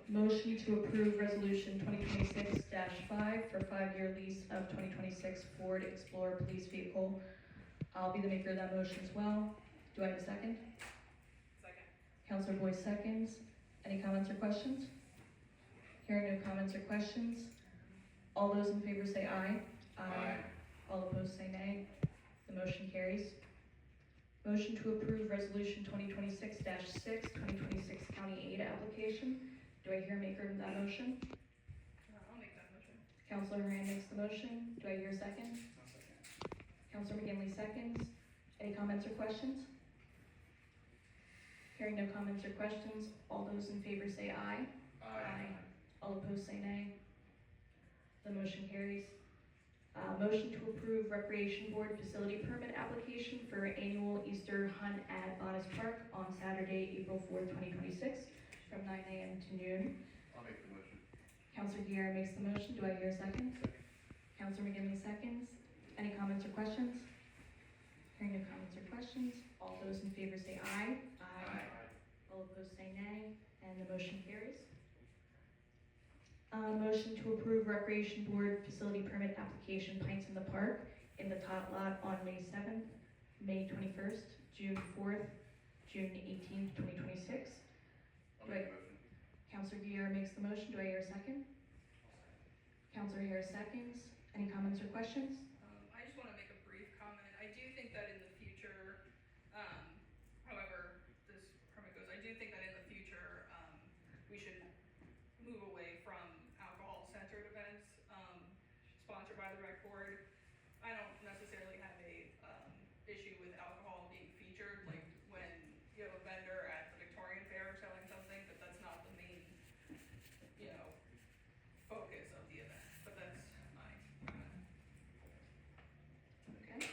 Motion to approve resolution 2026-5 for 5-year lease of 2026 Ford Explorer police vehicle. I'll be the maker of that motion as well. Do I have a second? Second. Counselor Boyce seconds. Any comments or questions? Hearing no comments or questions, all those in favor say aye. Aye. All opposed say nay. The motion carries. Motion to approve resolution 2026-6, 2026 county aid application. Do I hear a maker of that motion? I'll make that motion. Counselor Moran makes the motion. Do I hear a second? Counselor McGinley seconds. Any comments or questions? Hearing no comments or questions, all those in favor say aye. All opposed say nay. The motion carries. Motion to approve Recreation Board Facility Permit application for annual Easter hunt at Bottis Park on Saturday, April 4th, 2026, from 9 a.m. to noon. I'll make the motion. Counselor Guerra makes the motion. Do I hear a second? Counselor McGinley seconds. Any comments or questions? Hearing no comments or questions, all those in favor say aye. All opposed say nay, and the motion carries. Motion to approve Recreation Board Facility Permit application Pints in the Park in the tot lot on May 7th, May 21st, June 4th, June 18th, 2026. I'll make the motion. Counselor Guerra makes the motion. Do I hear a second? Counselor Harris seconds. Any comments or questions? I just want to make a brief comment. I do think that in the future, however this permit goes, I do think that in the future, we should move away from alcohol-centered events, sponsored by the rec board. I don't necessarily have a, issue with alcohol being featured, like when you have a vendor at the Victorian Fair selling something, but that's not the main, focus of the event, but that's my comment. Okay.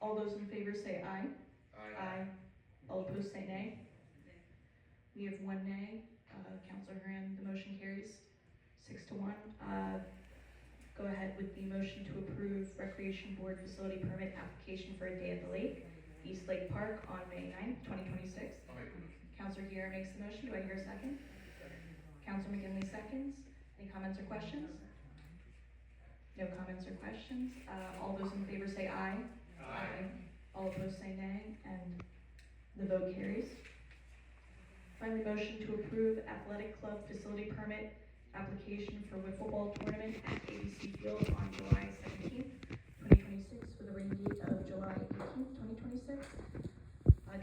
All those in favor say aye. All opposed say nay. We have one nay. Counselor Horan, the motion carries 6-1. Go ahead with the motion to approve Recreation Board Facility Permit application for a Day at the Lake, East Lake Park on May 9th, 2026. I'll make the motion. Counselor Guerra makes the motion. Do I hear a second? Counselor McGinley seconds. Any comments or questions? No comments or questions. All those in favor say aye. All opposed say nay, and the vote carries. Finally, motion to approve Athletic Club Facility Permit application for wiffle ball tournament at ABC Field on July 17th, 2026, with a rain date of July 18th, 2026.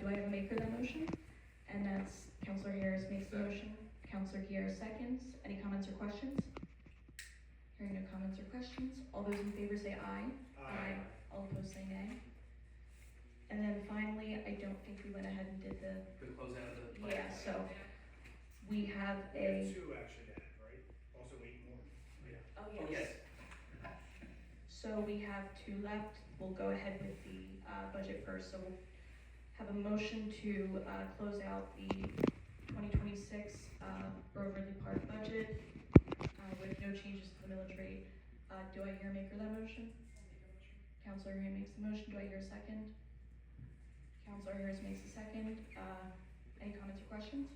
Do I have a maker of that motion? And that's Counselor Harris makes the motion. Counselor Guerra seconds. Any comments or questions? Hearing no comments or questions, all those in favor say aye. All opposed say nay. And then finally, I don't think we went ahead and did the, To close out the. yeah, so we have a, Two actually added, right? Also 8 more. oh Oh, yes. So we have 2 left. We'll go ahead with the budget first. So we'll have a motion to close out the 2026 Groverly Park budget with no changes to the millage rate. Do I hear a maker of that motion? Counselor Ray makes the motion. Do I hear a second? Counselor Harris makes a second. Any comments or questions?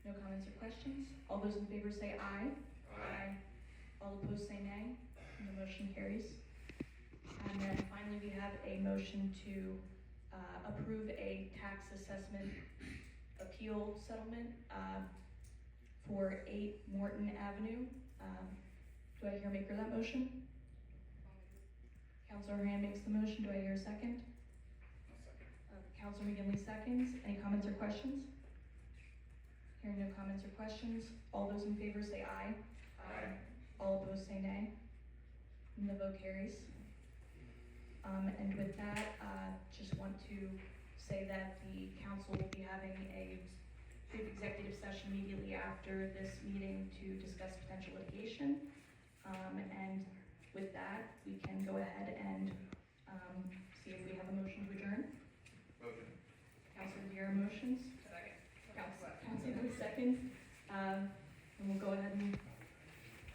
No comments or questions. All those in favor say aye. All opposed say nay. And the motion carries. And then finally, we have a motion to approve a tax assessment appeal settlement for 8 Morton Avenue. Do I hear a maker of that motion? Counselor Hand makes the motion. Do I hear a second? Counselor McGinley seconds. Any comments or questions? Hearing no comments or questions, all those in favor say aye. All opposed say nay. And the vote carries. And with that, just want to say that the council will be having a brief executive session immediately after this meeting to discuss potential litigation. And with that, we can go ahead and see if we have a motion to adjourn. Motion. Counselor Guerra motions. Counselor Booth seconds. And we'll go ahead and,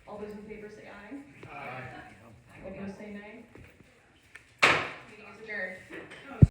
all those in favor say aye. All opposed say nay. Meeting is adjourned.